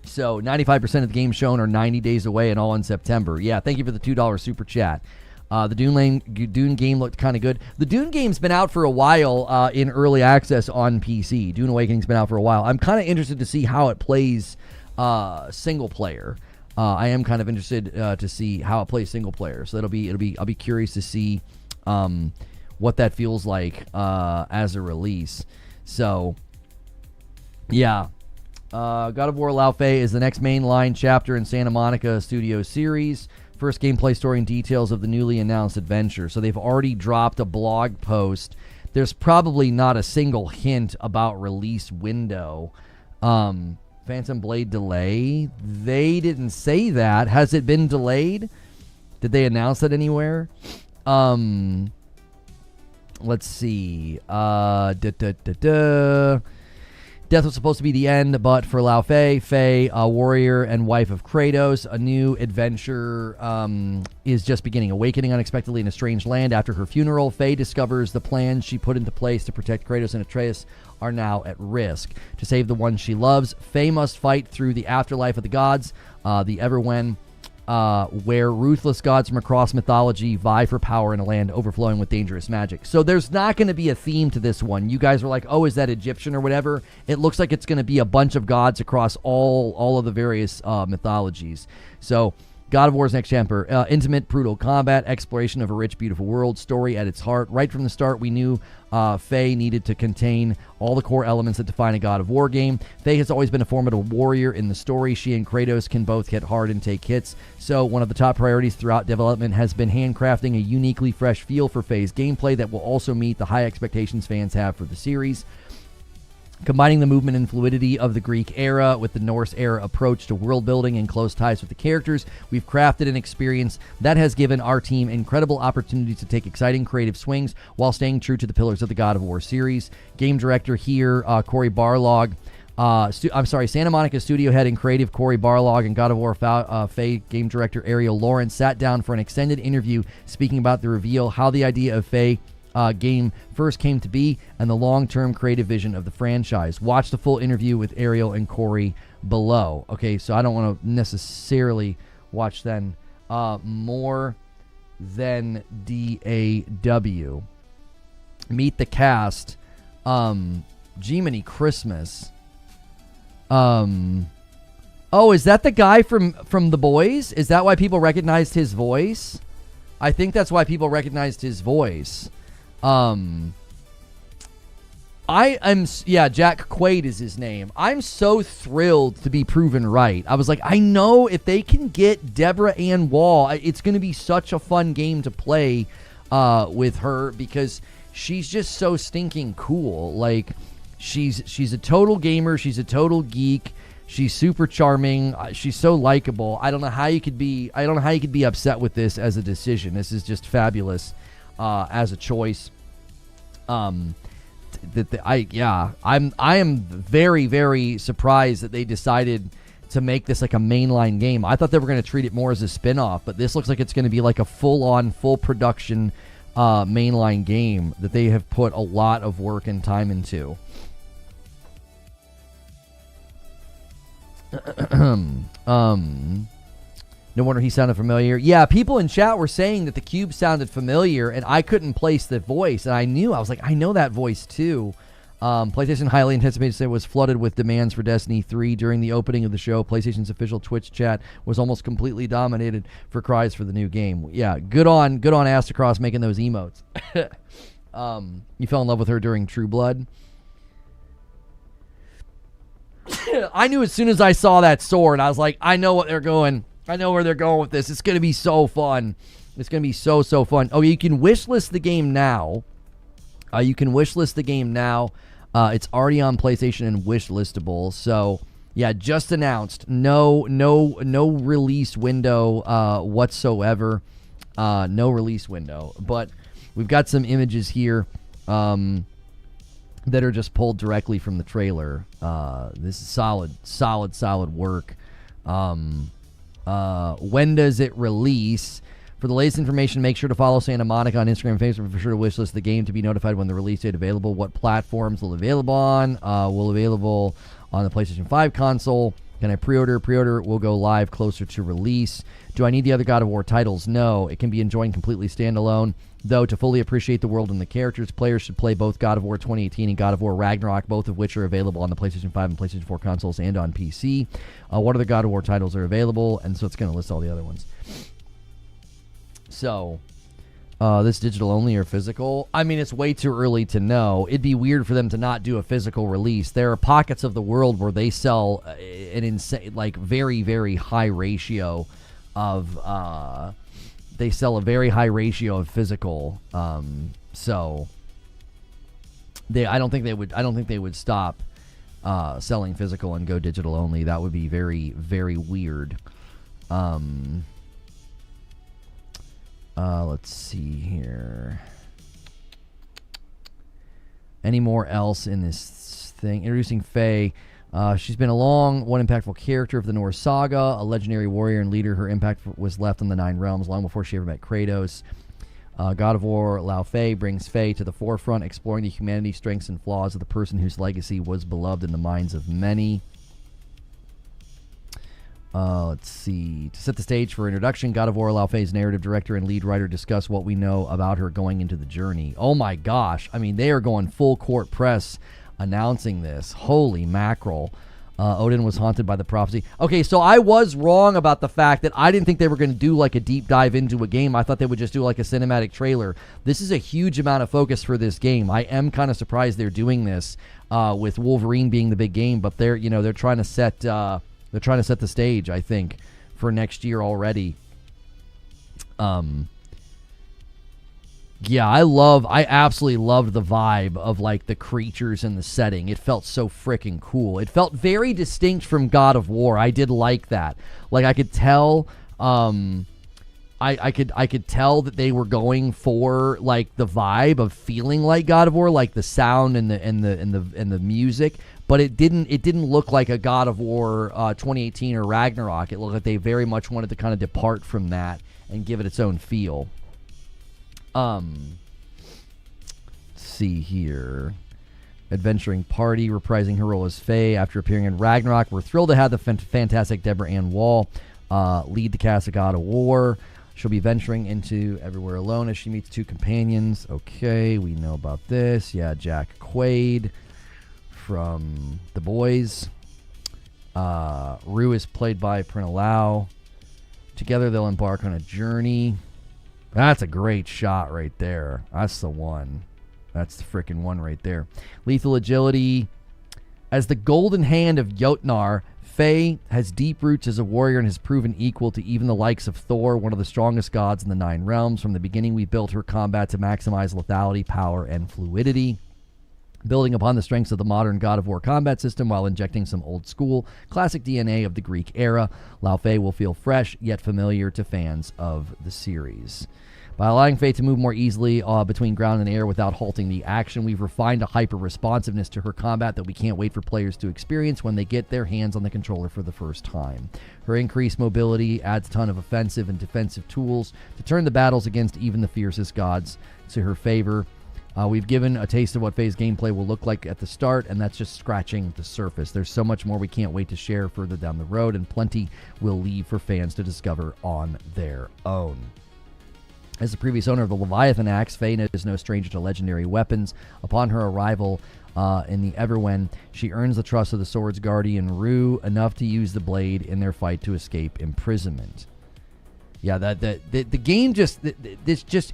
So 95% of the games shown are 90 days away and all in September. Yeah, thank you for the $2 super chat. The Dune game looked kind of good. The Dune game's been out for a while in early access on PC. Dune Awakening's been out for a while. I'm kind of interested to see how it plays single player. I am kind of interested to see how it plays single player. So I'll be curious to see what that feels like as a release. So yeah. God of War Lao Fei is the next mainline chapter in Santa Monica Studios series. First gameplay story and details of the newly announced adventure. So they've already dropped a blog post. There's probably not a single hint about release window. Phantom Blade delay. They didn't say that. Has it been delayed? Did they announce it anywhere? Let's see. Death was supposed to be the end, but for Lao Fei, a warrior and wife of Kratos, a new adventure is just beginning. Awakening unexpectedly in a strange land. After her funeral, Faye discovers the plans she put into place to protect Kratos and Atreus are now at risk. To save the one she loves, Faye must fight through the afterlife of the gods, the Everwen, where ruthless gods from across mythology vie for power in a land overflowing with dangerous magic. So there's not going to be a theme to this one. You guys were like, oh, is that Egyptian or whatever? It looks like it's going to be a bunch of gods across all of the various mythologies. So God of War's next chapter, intimate, brutal combat, exploration of a rich, beautiful world, story at its heart. Right from the start, we knew Faye needed to contain all the core elements that define a God of War game. Faye has always been a formidable warrior in the story. She and Kratos can both hit hard and take hits. So one of the top priorities throughout development has been handcrafting a uniquely fresh feel for Faye's gameplay that will also meet the high expectations fans have for the series. Combining the movement and fluidity of the Greek era with the Norse era approach to world building and close ties with the characters, we've crafted an experience that has given our team incredible opportunities to take exciting creative swings while staying true to the pillars of the God of War series. Game director here, Cory Barlog. Santa Monica studio head and creative Cory Barlog and God of War Faye game director Ariel Lawrence sat down for an extended interview speaking about the reveal, how the idea of Faye game first came to be, and the long-term creative vision of the franchise. Watch the full interview with Ariel and Cory below. Okay, so I don't want to necessarily watch then. More than DAW. Meet the cast. Jiminy Christmas. Oh, is that the guy from The Boys? Is that why people recognized his voice? I think that's why people recognized his voice. Jack Quaid is his name. I'm so thrilled to be proven right. I was like, I know if they can get Deborah Ann Wall, it's going to be such a fun game to play with her, because she's just so stinking cool. Like, she's a total gamer. She's a total geek. She's super charming. She's so likable. I don't know how you could be upset with this as a decision. This is just fabulous as a choice. I am very, very surprised that they decided to make this like a mainline game. I thought they were going to treat it more as a spin-off, but this looks like it's going to be like a full-on, full production mainline game that they have put a lot of work and time into. No wonder he sounded familiar. Yeah, people in chat were saying that the cube sounded familiar, and I couldn't place the voice. And I was like, I know that voice too. PlayStation highly anticipated to say was flooded with demands for Destiny 3 during the opening of the show. PlayStation's official Twitch chat was almost completely dominated for cries for the new game. Yeah, good on Astacross making those emotes. You fell in love with her during True Blood. I knew as soon as I saw that sword, I was like, I know what they're going. I know where they're going with this. It's going to be so fun. It's going to be so fun. Oh, you can wishlist the game now. It's already on PlayStation and wishlistable. So, yeah, just announced. No release window whatsoever. No release window. But we've got some images here that are just pulled directly from the trailer. This is solid work. When does it release? For the latest information, make sure to follow Santa Monica on Instagram and Facebook. Be sure to wishlist the game to be notified when the release date available. What platforms will available on? Will available on the PlayStation 5 console. Can I pre-order? Pre-order will go live closer to release. Do I need the other God of War titles? No. It can be enjoyed completely standalone. Though, to fully appreciate the world and the characters, players should play both God of War 2018 and God of War Ragnarok, both of which are available on the PlayStation 5 and PlayStation 4 consoles and on PC. What other God of War titles are available? And so it's going to list all the other ones. So, this digital only or physical? I mean, it's way too early to know. It'd be weird for them to not do a physical release. There are pockets of the world where they sell an insane, like very, very high ratio of... They sell a very high ratio of physical, so I don't think they would stop selling physical and go digital only. That would be very, very weird. Let's see here. Any more else in this thing? Introducing Faye. She's been one impactful character of the Norse saga, a legendary warrior and leader. Her impact was left on the Nine Realms long before she ever met Kratos. God of War Lao Fei brings Faye to the forefront, exploring the humanity, strengths, and flaws of the person whose legacy was beloved in the minds of many. Let's see. To set the stage for introduction, God of War Lao Fei's narrative director and lead writer discuss what we know about her going into the journey. Oh my gosh. I mean, they are going full court press announcing this. Holy mackerel. Odin was haunted by the prophecy. Okay, so I was wrong about the fact that I didn't think they were going to do like a deep dive into a game. I thought they would just do like a cinematic trailer. This is a huge amount of focus for this game. I am kind of surprised they're doing this with Wolverine being the big game, but they're trying to set the stage, I think, for next year already. Yeah, I absolutely loved the vibe of like the creatures and the setting. It felt so freaking cool. It felt very distinct from God of War. I did like that. Like I could tell I could tell that they were going for like the vibe of feeling like God of War, like the sound and the music, but it didn't look like a God of War 2018 or Ragnarok. It looked like they very much wanted to kind of depart from that and give it its own feel. Let's see here. Adventuring Party reprising her role as Faye after appearing in Ragnarok. We're thrilled to have the fantastic Deborah Ann Wall lead the cast of God of War. She'll be venturing into Everywhere Alone as she meets two companions. Okay, we know about this. Yeah, Jack Quaid from The Boys. Rue is played by Prina Lau. Together they'll embark on a journey. That's a great shot right there. That's the one. That's the freaking one right there. Lethal Agility. As the golden hand of Jotnar, Faye has deep roots as a warrior and has proven equal to even the likes of Thor, one of the strongest gods in the 9 realms. From the beginning, we built her combat to maximize lethality, power, and fluidity. Building upon the strengths of the modern God of War combat system while injecting some old-school, classic DNA of the Greek era, Lao Fei will feel fresh yet familiar to fans of the series. By allowing Faye to move more easily between ground and air without halting the action, we've refined a hyper-responsiveness to her combat that we can't wait for players to experience when they get their hands on the controller for the first time. Her increased mobility adds a ton of offensive and defensive tools to turn the battles against even the fiercest gods to her favor. We've given a taste of what Faye's gameplay will look like at the start, and that's just scratching the surface. There's so much more we can't wait to share further down the road, and plenty will leave for fans to discover on their own. As the previous owner of the Leviathan axe, Faye is no stranger to legendary weapons. Upon her arrival in the Everwen, she earns the trust of the sword's guardian Rue enough to use the blade in their fight to escape imprisonment. Yeah, the game just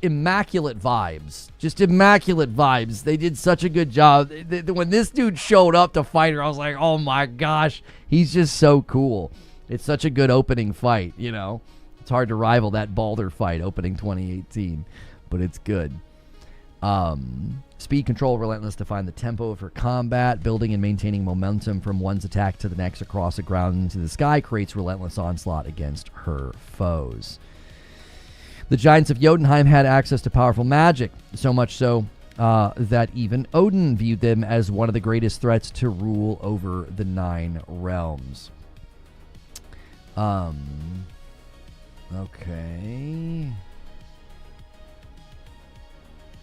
immaculate vibes. Just immaculate vibes. They did such a good job. When this dude showed up to fight her, I was like, oh my gosh, he's just so cool. It's such a good opening fight, you know. It's hard to rival that Baldur fight opening 2018, but it's good. Speed control, relentless to find the tempo of her combat. Building and maintaining momentum from one's attack to the next across the ground into the sky creates relentless onslaught against her foes. The giants of Jotunheim had access to powerful magic, so much so that even Odin viewed them as one of the greatest threats to rule over the 9 realms. Okay.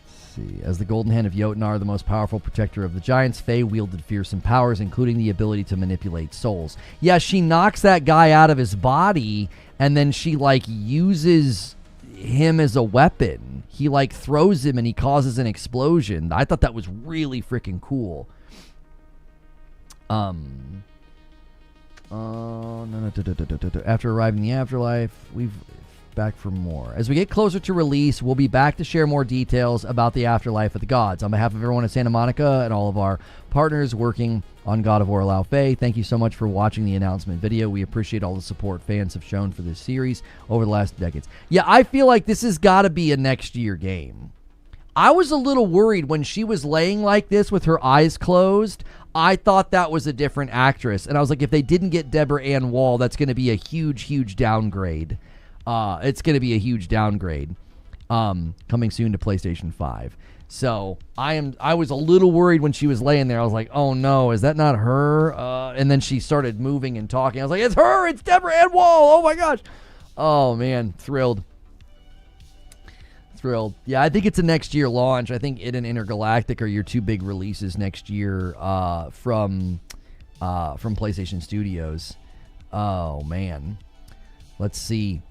Let's see. As the Golden Hand of Jotnar, the most powerful protector of the giants, Faye wielded fearsome powers, including the ability to manipulate souls. Yeah, she knocks that guy out of his body, and then she, like, uses him as a weapon. He, like, throws him, and he causes an explosion. I thought that was really freaking cool. After arriving in the afterlife, we've back for more. As we get closer to release, we'll be back to share more details about the afterlife of the gods. On behalf of everyone at Santa Monica and all of our partners working on God of War Lao Fei, thank you so much for watching the announcement video. We appreciate all the support fans have shown for this series over the last decades. Yeah, I feel like this has got to be a next year game. I was a little worried when she was laying like this with her eyes closed. I thought that was a different actress. And I was like, if they didn't get Deborah Ann Wall, that's going to be a huge, huge downgrade. It's going to be a huge downgrade. Coming soon to PlayStation 5. So I was a little worried when she was laying there. I was like, oh no, is that not her? And then she started moving and talking. I was like, it's her. It's Deborah Ann Wall. Oh my gosh. Oh man, thrilled. Yeah, I think it's a next year launch. I think it and Intergalactic are your 2 big releases next year from PlayStation Studios. Oh man, let's see.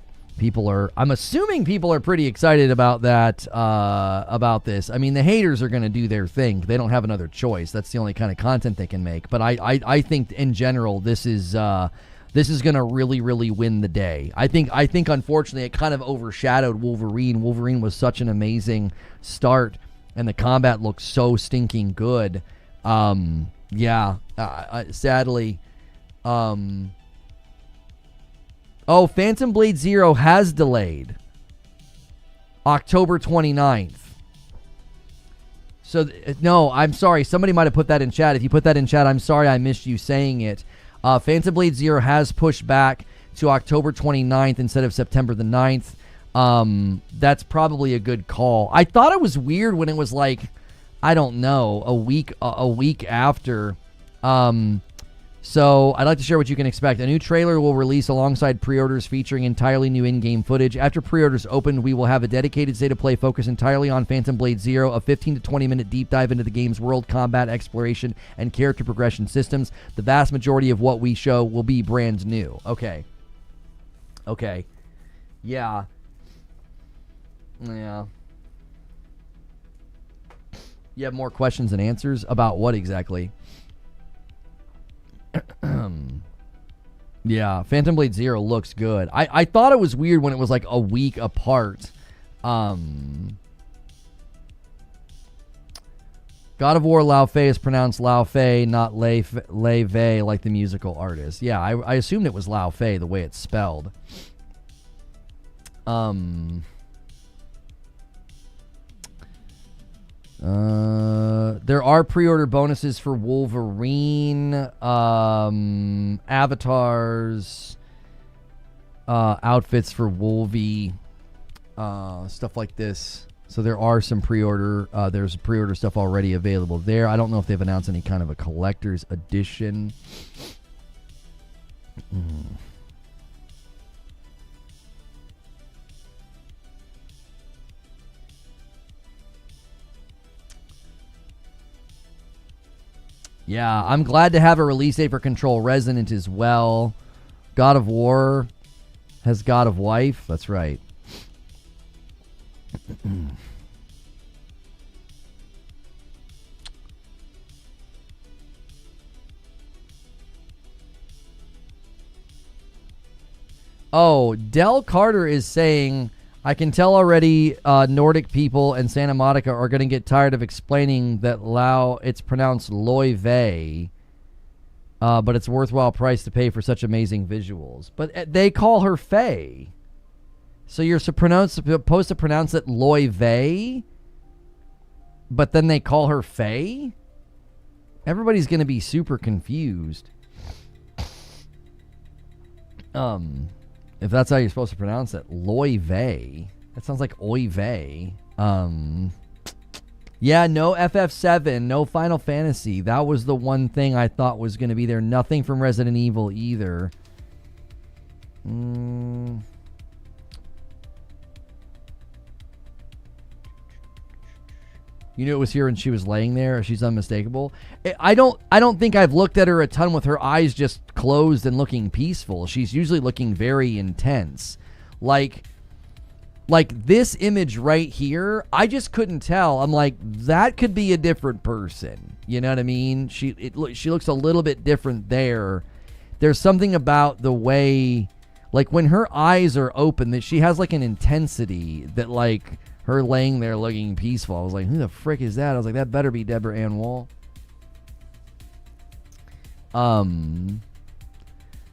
I'm assuming people are pretty excited about that, about this. I mean, the haters are going to do their thing. They don't have another choice. That's the only kind of content they can make. But I think in general, this is going to really, really win the day. I think unfortunately it kind of overshadowed Wolverine. Wolverine was such an amazing start, and the combat looks so stinking good. Sadly. Phantom Blade Zero has delayed. October 29th. So, no, I'm sorry. Somebody might have put that in chat. If you put that in chat, I'm sorry I missed you saying it. Phantom Blade Zero has pushed back to October 29th instead of September the 9th. That's probably a good call. I thought it was weird when it was like, I don't know, a week after. So I'd like to share what you can expect. A new trailer will release alongside pre-orders featuring entirely new in-game footage. After pre-orders open, we will have a dedicated state of play focused entirely on Phantom Blade Zero, a 15 to 20 minute deep dive into the game's world, combat, exploration, and character progression systems. The vast majority of what we show will be brand new. Okay. Yeah. You have more questions than answers about what exactly? Yeah, Phantom Blade Zero looks good. I thought it was weird when it was like a week apart. God of War Lao Fei is pronounced Lao Fei, not Lei Fei like the musical artist. Yeah, I assumed it was Lao Fei the way it's spelled. There are pre-order bonuses for Wolverine, avatars, outfits for Wolvie, stuff like this. So there are some pre-order, there's pre-order stuff already available there. I don't know if they've announced any kind of a collector's edition. Yeah, I'm glad to have a release date for Control Resonant as well. God of War has God of Wife. That's right. Oh, Del Carter is saying, I can tell already Nordic people and Santa Monica are going to get tired of explaining that Lao, it's pronounced Loi Vei, but it's a worthwhile price to pay for such amazing visuals. But they call her Faye. So you're supposed to pronounce it Loi Vei, but then they call her Faye? Everybody's going to be super confused. If that's how you're supposed to pronounce it, Loi Vei. That sounds like Oy Vey. Yeah, no FF7, no Final Fantasy. That was the one thing I thought was going to be there. Nothing from Resident Evil either. You knew it was here and she was laying there. She's unmistakable. I don't think I've looked at her a ton with her eyes just closed and looking peaceful. She's usually looking very intense. Like this image right here, I just couldn't tell. I'm like, that could be a different person. You know what I mean? She looks a little bit different there. There's something about the way, like when her eyes are open, that she has like an intensity that like her laying there looking peaceful. I was like, who the frick is that? I was like, that better be Deborah Ann Wall.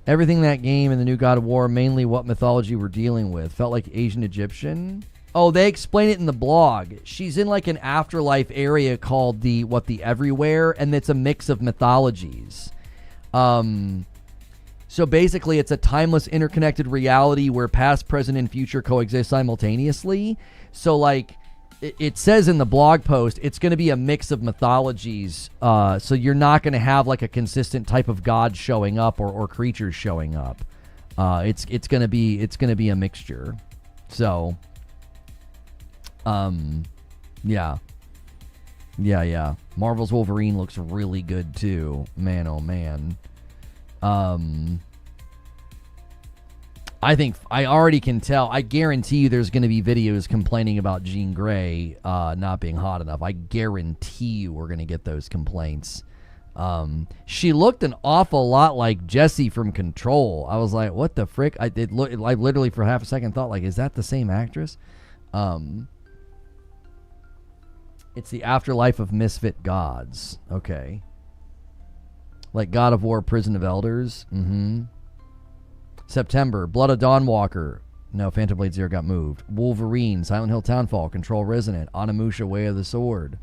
Everything in that game and the new God of War, mainly what mythology we're dealing with, felt like Asian Egyptian. Oh, they explain it in the blog. She's in like an afterlife area called the Everywhere, and it's a mix of mythologies. So basically, it's a timeless, interconnected reality where past, present, and future coexist simultaneously. So, like, it says in the blog post, it's going to be a mix of mythologies. So you're not going to have, like, a consistent type of god showing up or creatures showing up. It's going to be a mixture. So, yeah. Marvel's Wolverine looks really good, too. Man, oh, man. I already can tell. I guarantee you there's going to be videos complaining about Jean Grey not being hot enough. I guarantee you we're going to get those complaints. She looked an awful lot like Jessie from Control. I was like, what the frick? I literally for half a second thought, like, is that the same actress? It's the afterlife of misfit gods. Okay. Like God of War, Prison of Elders. September, Blood of Dawnwalker. No, Phantom Blade Zero got moved. Wolverine, Silent Hill Townfall, Control Resonant, Onimusha, Way of the Sword.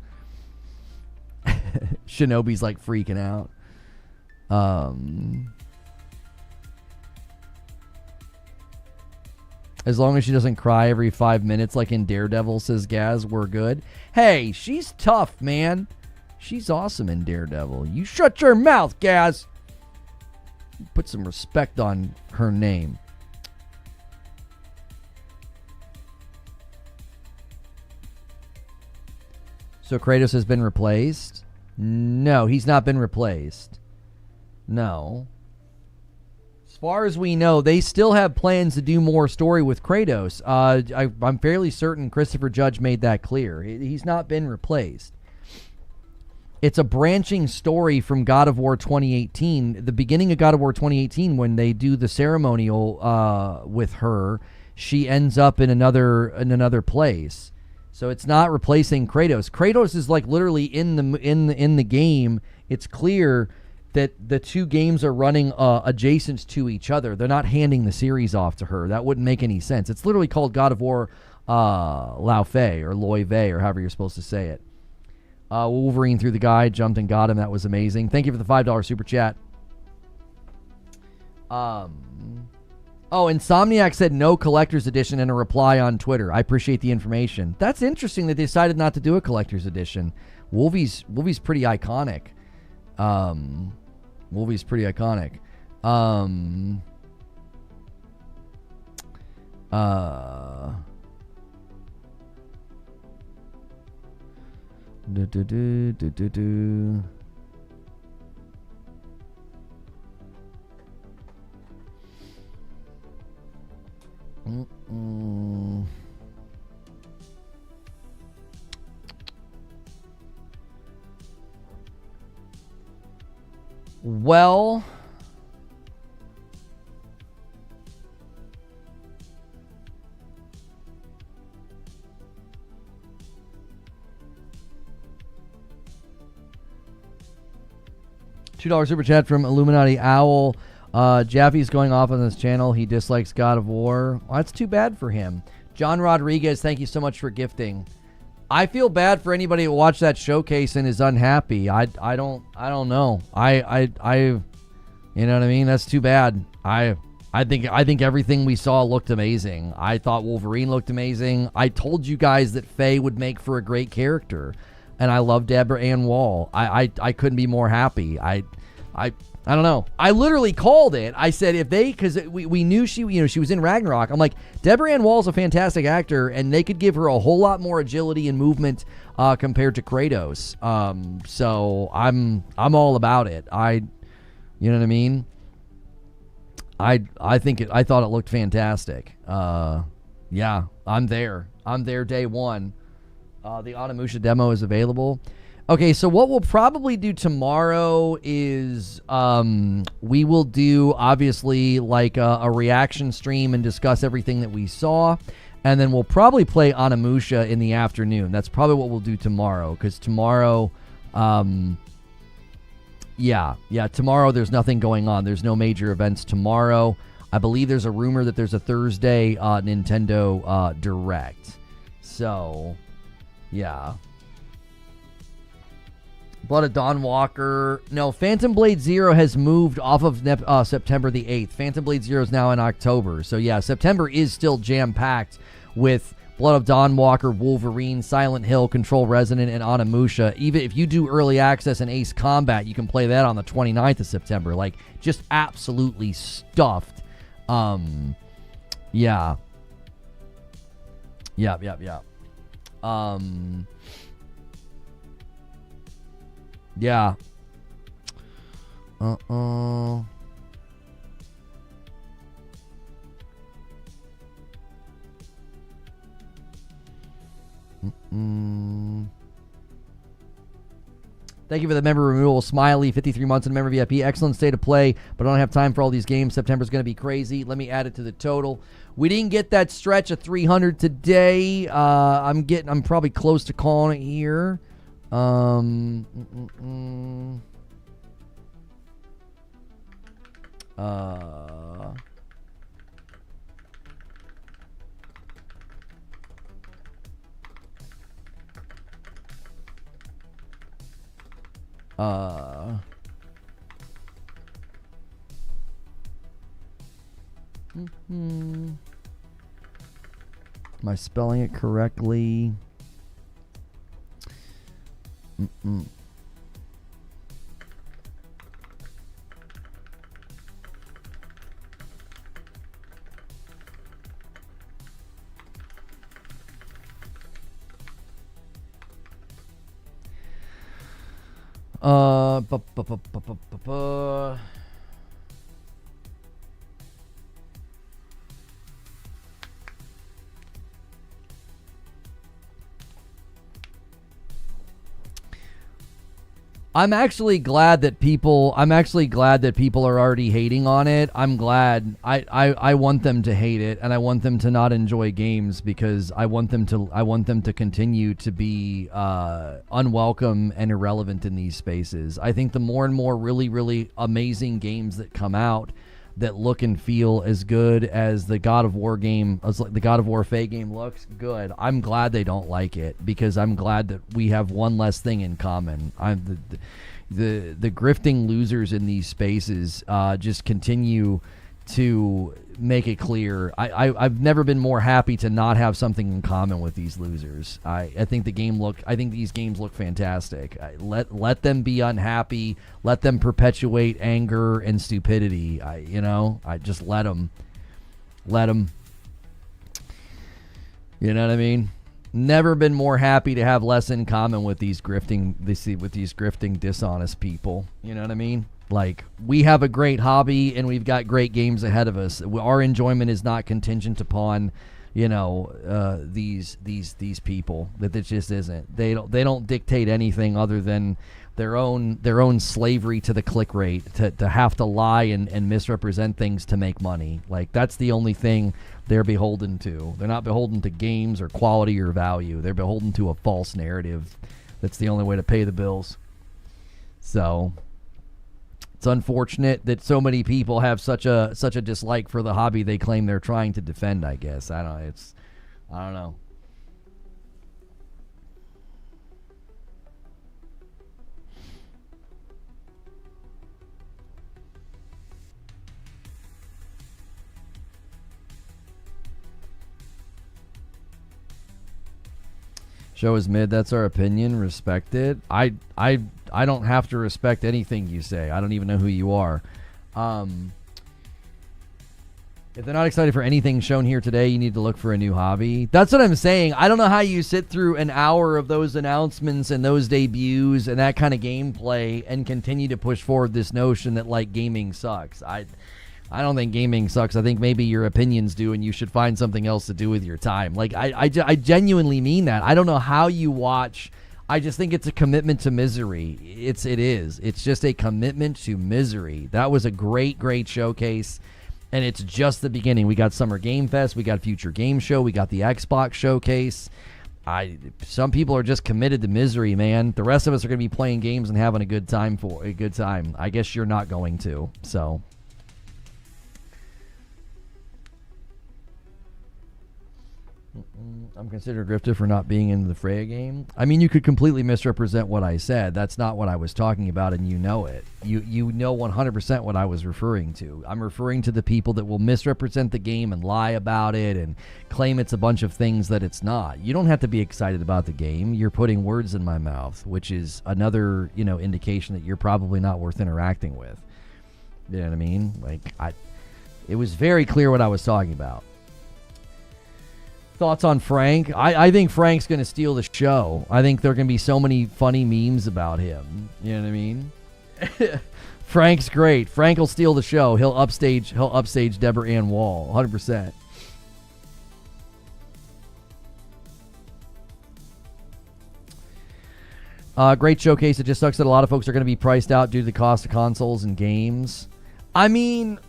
Shinobi's like freaking out. As long as she doesn't cry every 5 minutes like in Daredevil, says Gaz, we're good. Hey, she's tough, man. She's awesome in Daredevil. You shut your mouth, Gaz. Put some respect on her name. So Kratos has been replaced? No, he's not been replaced. No. As far as we know, they still have plans to do more story with Kratos. I'm fairly certain Christopher Judge made that clear. He's not been replaced. It's a branching story from God of War 2018. The beginning of God of War 2018, when they do the ceremonial with her, she ends up in another place. So it's not replacing Kratos. Kratos is like literally in the game. It's clear that the two games are running adjacent to each other. They're not handing the series off to her. That wouldn't make any sense. It's literally called God of War Lao Fei or Loi Vei or however you're supposed to say it. Wolverine through the guy, jumped and got him. That was amazing. Thank you for the $5 super chat. Insomniac said no collector's edition in a reply on Twitter. I appreciate the information. That's interesting that they decided not to do a collector's edition. Wolvie's pretty iconic. Wolvie's pretty iconic. Well, $2 super chat from Illuminati Owl. Jaffe's going off on this channel. He dislikes God of War. Well, that's too bad for him. John Rodriguez, thank you so much for gifting. I feel bad for anybody who watched that showcase and is unhappy. I don't know. I you know what I mean? That's too bad. I think everything we saw looked amazing. I thought Wolverine looked amazing. I told you guys that Faye would make for a great character. And I love Deborah Ann Wall. I couldn't be more happy. I don't know. I literally called it. I said because we knew she was in Ragnarok. I'm like, Deborah Ann Wall's a fantastic actor, and they could give her a whole lot more agility and movement compared to Kratos. So I'm all about it. You know what I mean? I thought it looked fantastic. Yeah, I'm there. I'm there day one. The Onimusha demo is available. Okay, so what we'll probably do tomorrow is we will do, obviously, like a reaction stream and discuss everything that we saw. And then we'll probably play Onimusha in the afternoon. That's probably what we'll do tomorrow. Because tomorrow, tomorrow there's nothing going on. There's no major events tomorrow. I believe there's a rumor that there's a Thursday Nintendo Direct. So, yeah. Blood of Dawnwalker. No, Phantom Blade Zero has moved off of September the 8th. Phantom Blade Zero is now in October. So, yeah, September is still jam-packed with Blood of Dawnwalker, Wolverine, Silent Hill, Control Resonant, and Onimusha. Even if you do early access and Ace Combat, you can play that on the 29th of September. Like, just absolutely stuffed. Yeah. Yeah. Thank you for the member renewal. Smiley, 53 months in member VIP. Excellent state of play, but I don't have time for all these games. September's going to be crazy. Let me add it to the total. We didn't get that stretch of 300 today. I'm probably close to calling it here. Am I spelling it correctly? I'm actually glad that people are already hating on it. I'm glad. I want them to hate it, and I want them to not enjoy games, because I want them to continue to be unwelcome and irrelevant in these spaces. I think the more and more really, really amazing games that come out that look and feel as good as the God of War game, as the God of War Faye game looks good, I'm glad they don't like it, because I'm glad that we have one less thing in common. The grifting losers in these spaces just continue to make it clear. I've never been more happy to not have something in common with these losers. I think these games look fantastic. Let them be unhappy. Let them perpetuate anger and stupidity. I just let them. You know what I mean? Never been more happy to have less in common with these grifting dishonest people. You know what I mean? Like, we have a great hobby and we've got great games ahead of us. Our enjoyment is not contingent upon, these people. That it just isn't. They don't dictate anything other than their own slavery to the click rate, to have to lie and misrepresent things to make money. Like, that's the only thing they're beholden to. They're not beholden to games or quality or value. They're beholden to a false narrative. That's the only way to pay the bills. So it's unfortunate that so many people have such a dislike for the hobby they claim they're trying to defend, I guess. I don't know. Show is mid. That's our opinion. Respect it. I don't have to respect anything you say. I don't even know who you are. If they're not excited for anything shown here today, you need to look for a new hobby. That's what I'm saying. I don't know how you sit through an hour of those announcements and those debuts and that kind of gameplay and continue to push forward this notion that, like, gaming sucks. I don't think gaming sucks. I think maybe your opinions do, and you should find something else to do with your time. Like, I genuinely mean that. I don't know how you watch. I just think it's a commitment to misery. It is. It's just a commitment to misery. That was a great, great showcase, and it's just the beginning. We got Summer Game Fest. We got Future Game Show. We got the Xbox Showcase. Some people are just committed to misery, man. The rest of us are going to be playing games and having a good time. I guess you're not going to, so... I'm considered grifted for not being in the Freya game. I mean, you could completely misrepresent what I said. That's not what I was talking about, and you know it. You know 100% what I was referring to. I'm referring to the people that will misrepresent the game and lie about it and claim it's a bunch of things that it's not. You don't have to be excited about the game. You're putting words in my mouth, which is another, indication that you're probably not worth interacting with. You know what I mean? It was very clear what I was talking about. Thoughts on Frank? I think Frank's going to steal the show. I think there are going to be so many funny memes about him. You know what I mean? Frank's great. Frank will steal the show. He'll upstage Deborah Ann Wall, 100%. Great showcase. It just sucks that a lot of folks are going to be priced out due to the cost of consoles and games. I mean,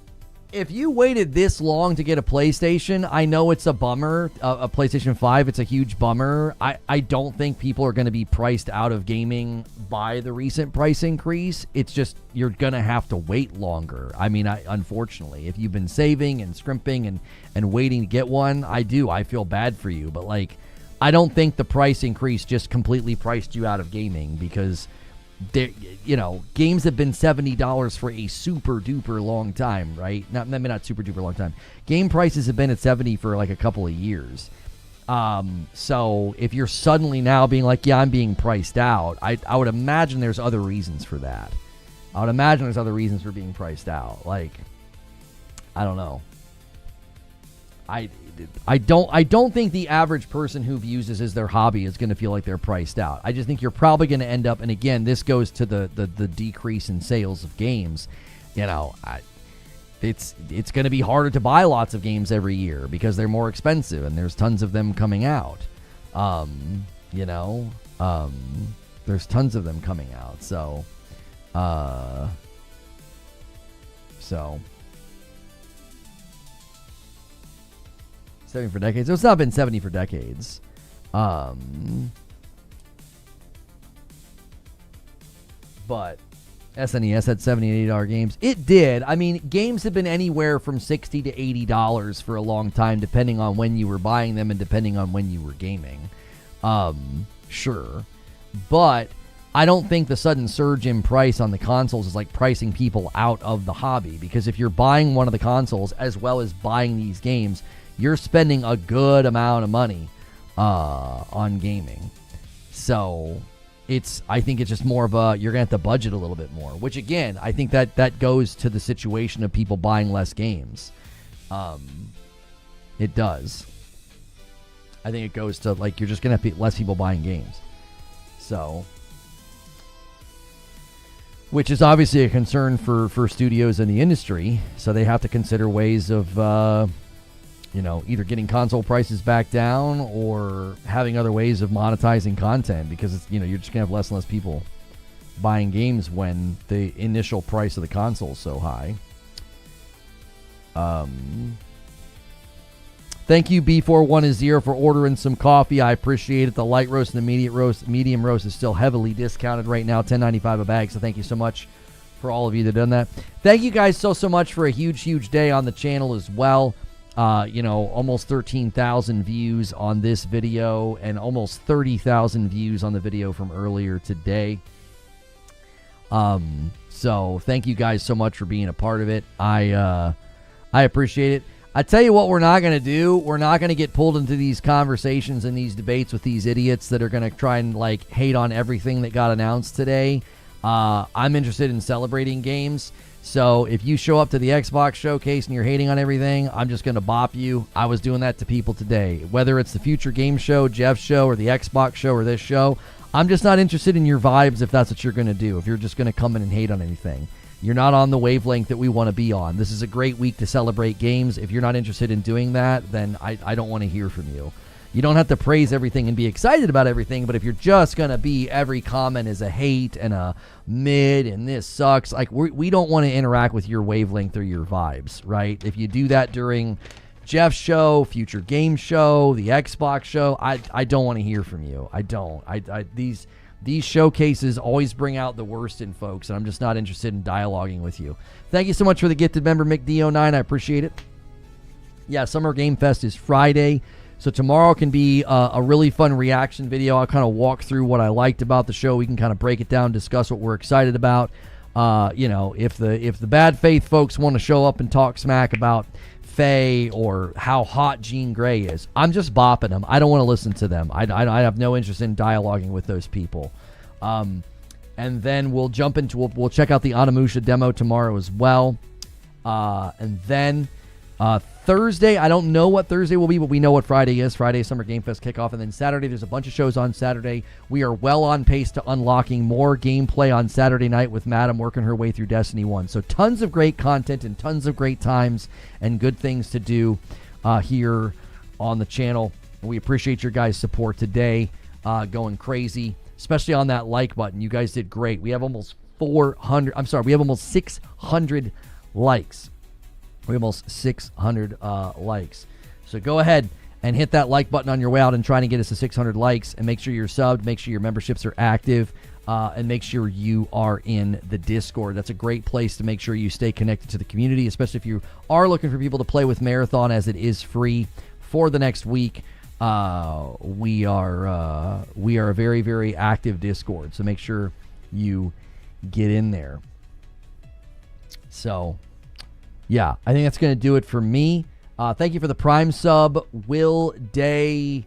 if you waited this long to get a PlayStation, I know it's a bummer. A PlayStation 5, it's a huge bummer. I don't think people are going to be priced out of gaming by the recent price increase. It's just you're going to have to wait longer. I mean, unfortunately, if you've been saving and scrimping and waiting to get one, I feel bad for you. But, like, I don't think the price increase just completely priced you out of gaming because, games have been $70 for a super duper long time, right? Maybe not super duper long time. Game prices have been at $70 for like a couple of years. So if you're suddenly now being like, yeah, I'm being priced out, I would imagine there's other reasons for that. I would imagine there's other reasons for being priced out. Like, I don't know. I don't think the average person who views this as their hobby is going to feel like they're priced out. I just think you're probably going to end up, and again, this goes to the decrease in sales of games. It's going to be harder to buy lots of games every year because they're more expensive and there's tons of them coming out. There's tons of them coming out. So 70 for decades. So it's not been 70 for decades. But SNES had $70 and $80 games. It did. I mean, games have been anywhere from $60 to $80 for a long time, depending on when you were buying them and depending on when you were gaming. Sure. But I don't think the sudden surge in price on the consoles is like pricing people out of the hobby. Because if you're buying one of the consoles as well as buying these games, you're spending a good amount of money on gaming. So I think it's just more of you're going to have to budget a little bit more, which again, I think that goes to the situation of people buying less games. It does. I think it goes to, like, you're just going to have less people buying games. So, which is obviously a concern for studios in the industry. So they have to consider ways of, either getting console prices back down or having other ways of monetizing content because it's, you're just going to have less and less people buying games when the initial price of the console is so high. Thank you, B410, for ordering some coffee. I appreciate it. The light roast and the medium roast is still heavily discounted right now, $10.95 a bag. So thank you so much for all of you that have done that. Thank you guys so much for a huge day on the channel as well. Almost 13,000 views on this video and almost 30,000 views on the video from earlier today. So thank you guys so much for being a part of it. I appreciate it. I tell you what we're not going to do. We're not going to get pulled into these conversations and these debates with these idiots that are going to try and hate on everything that got announced today. I'm interested in celebrating games. So if you show up to the Xbox showcase and you're hating on everything, I'm just going to bop you. I was doing that to people today. Whether it's the Future Game Show, Jeff's show, or the Xbox show, or this show, I'm just not interested in your vibes if that's what you're going to do. If you're just going to come in and hate on anything. You're not on the wavelength that we want to be on. This is a great week to celebrate games. If you're not interested in doing that, then I don't want to hear from you. You don't have to praise everything and be excited about everything, but if you're just going to be every comment is a hate and a mid and this sucks, we don't want to interact with your wavelength or your vibes, right? If you do that during Jeff's show, Future Game Show, the Xbox show, I don't want to hear from you. I don't. These showcases always bring out the worst in folks, and I'm just not interested in dialoguing with you. Thank you so mumuch for the gifted member, McD09. I appreciate it. Yeah, Summer Game Fest is Friday. So tomorrow can be a really fun reaction video. I'll kind of walk through what I liked about the show. We can kind of break it down, discuss what we're excited about. If the bad faith folks want to show up and talk smack about Faye or how hot Jean Grey is, I'm just bopping them. I don't want to listen to them. I have no interest in dialoguing with those people. And then we'll jump into we'll check out the Onimusha demo tomorrow as well. And then Thursday, I don't know what Thursday will be, but we know what Friday is. Friday is Summer Game Fest kickoff. And then Saturday, there's a bunch of shows on Saturday. We are well on pace to unlocking more gameplay on Saturday night with Madam working her way through Destiny 1. So tons of great content and tons of great times and good things to do here on the channel. We appreciate your guys' support today. Going crazy. especially on that like button. You guys did great. We have almost 600 likes. We have almost 600 likes. So go ahead and hit that like button on your way out and try to get us to 600 likes. And make sure you're subbed. Make sure your memberships are active. And make sure you are in the Discord. That's a great place to make sure you stay connected to the community, especially if you are looking for people to play with Marathon, as it is free for the next week. We are a very, very active Discord. So make sure you get in there. So, yeah, I think that's going to do it for me. Thank you for the Prime sub, Wild Day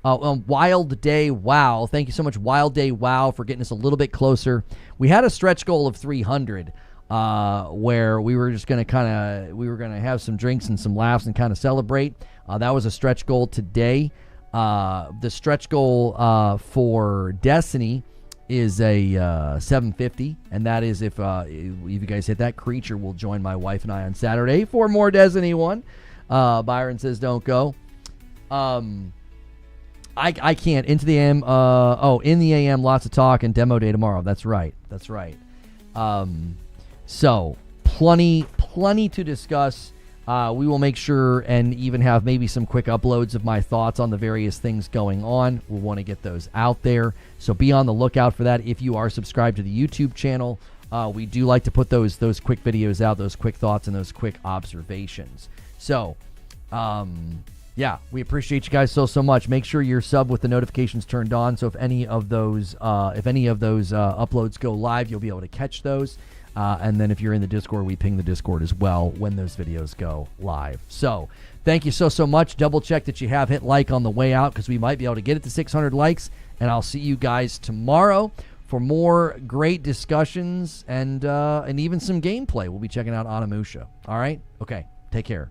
Wow. Thank you so much, Wild Day Wow, for getting us a little bit closer. We had a stretch goal of 300, where we were just going to have some drinks and some laughs and kind of celebrate. That was a stretch goal today. The stretch goal for Destiny is a 750, and that is if you guys hit that, Creature will join my wife and I on Saturday for more Destiny 1. Byron says don't go. I can't. Into the AM. In the AM, lots of talk and demo day tomorrow. That's right. So plenty to discuss. We will make sure and even have maybe some quick uploads of my thoughts on the various things going on. We'll want to get those out there. So be on the lookout for that. If you are subscribed to the YouTube channel, we do like to put those quick videos out, those quick thoughts and those quick observations. So, yeah, we appreciate you guys so much. Make sure you're sub with the notifications turned on. So if any of those uploads go live, you'll be able to catch those. And then if you're in the Discord, we ping the Discord as well when those videos go live. So thank you so much. Double check that you have hit like on the way out, because we might be able to get it to 600 likes. And I'll see you guys tomorrow for more great discussions and even some gameplay. We'll be checking out Onimusha. All right? Okay. Take care.